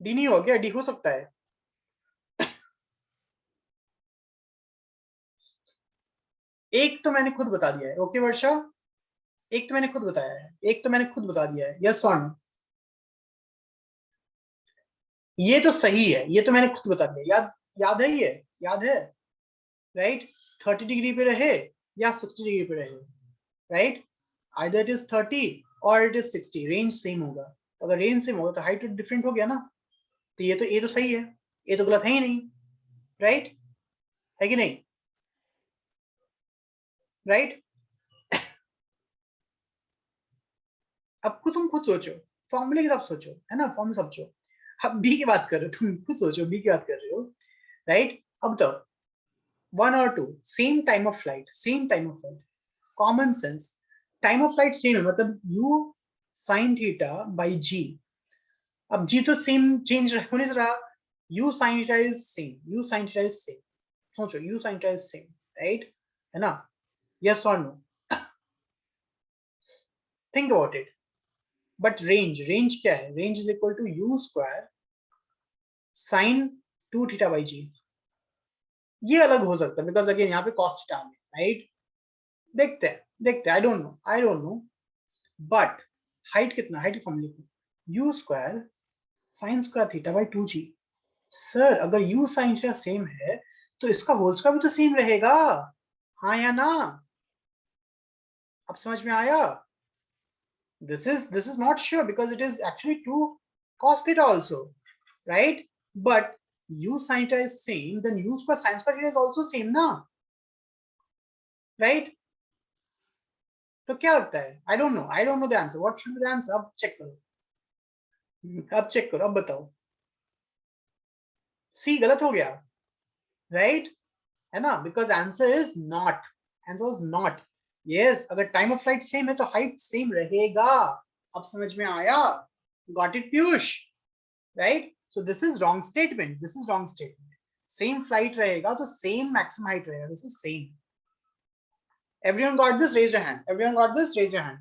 डी नहीं हो गया? डी हो सकता है. एक तो मैंने खुद बता दिया है. ओके वर्षा, एक तो मैंने खुद बताया है, एक तो मैंने खुद बता दिया है. यस और नो? ये तो सही है, ये तो मैंने खुद बता दिया. याद, याद है? ये याद है, राइट? 30 डिग्री पे रहे या 60 डिग्री पे रहे, राइट? आइदर इट इज 30 और इट इज 60, रेंज सेम होगा. अगर रेंज सेम होगा तो हाइट डिफरेंट हो गया ना. तो ये तो सही है, ये तो गलत है ही नहीं, राइट? है कि नहीं? राइट? अब तुम खुद सोचो, फॉर्मूले के साथ सोचो, है ना? फॉर्मूले सोचो. अब बी की बात कर रहे हो, तुम खुद सोचो, बी की बात कर रहे हो, राइट? अब तो 1 और 2 same time of flight, same time of flight, common sense. Time of flight same है, मतलब u sin theta by g. अब g तो सेम चेंज होने से रहा. u sin theta is same, u sin theta is same. सोचो, u sin theta is same, right? है ना? यस और no? Think about it. But range, range क्या है? Range is equal to u square sin 2 theta by g. ये अलग हो सकता है, बिकॉज अगेन यहाँ पे कॉस्ट थीटा है, राइट? देखते हैं, देखते हैं. I don't know. But height कितना? हाइट की formula u square sin square theta by 2g. Sir अगर u sin थीटा सेम है तो इसका होल स्क्वायर भी तो सेम रहेगा, हाँ या ना? अब समझ में आया? this is not sure because it is actually 2 cos theta also, right? But u sin theta is same, then u square sin square theta is also same ना, right? तो क्या लगता है? I don't know the answer. What should be the answer? अब check करो, अब check करो, अब बताओ. सी गलत हो गया, राइट? है ना? Because answer is not, answer is not. Yes, अगर टाइम ऑफ फ्लाइट सेम है तो हाइट सेम रहेगा. अब समझ में आया? Got it Piyush? Right? So this is wrong statement, this is wrong statement. Same flight रहेगा तो सेम मैक्सिमम हाइट रहेगा. This is same. Everyone got this? Raise your hand. Everyone got this? Raise your hand.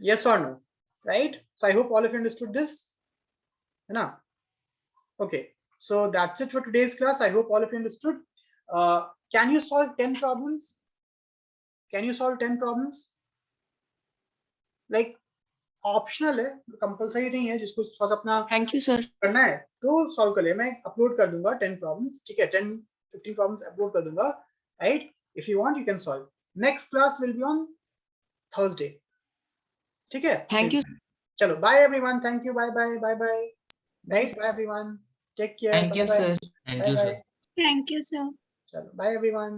Yes or no? Right? So I hope all of you understood this. No? Okay. So that's it for today's class. I hope all of you understood. Can you solve 10 problems? Can you solve 10 problems? Like optional है, compulsory नहीं है. जिसको बस अपना Thank you, sir. करना है तो solve कर ले. मैं upload कर दूंगा 10 problems. ठीक है, 10-15 problems upload कर दूंगा. Right? If you want, you can solve. Next class will be on Thursday. ठीक है. Thank you. चलो, bye everyone. Thank you. Bye bye. Bye bye. Right? Bye everyone. Take care. Thank you, Bye-bye. sir. Thank you, Bye-bye. sir. Thank you, sir. चलो, bye everyone.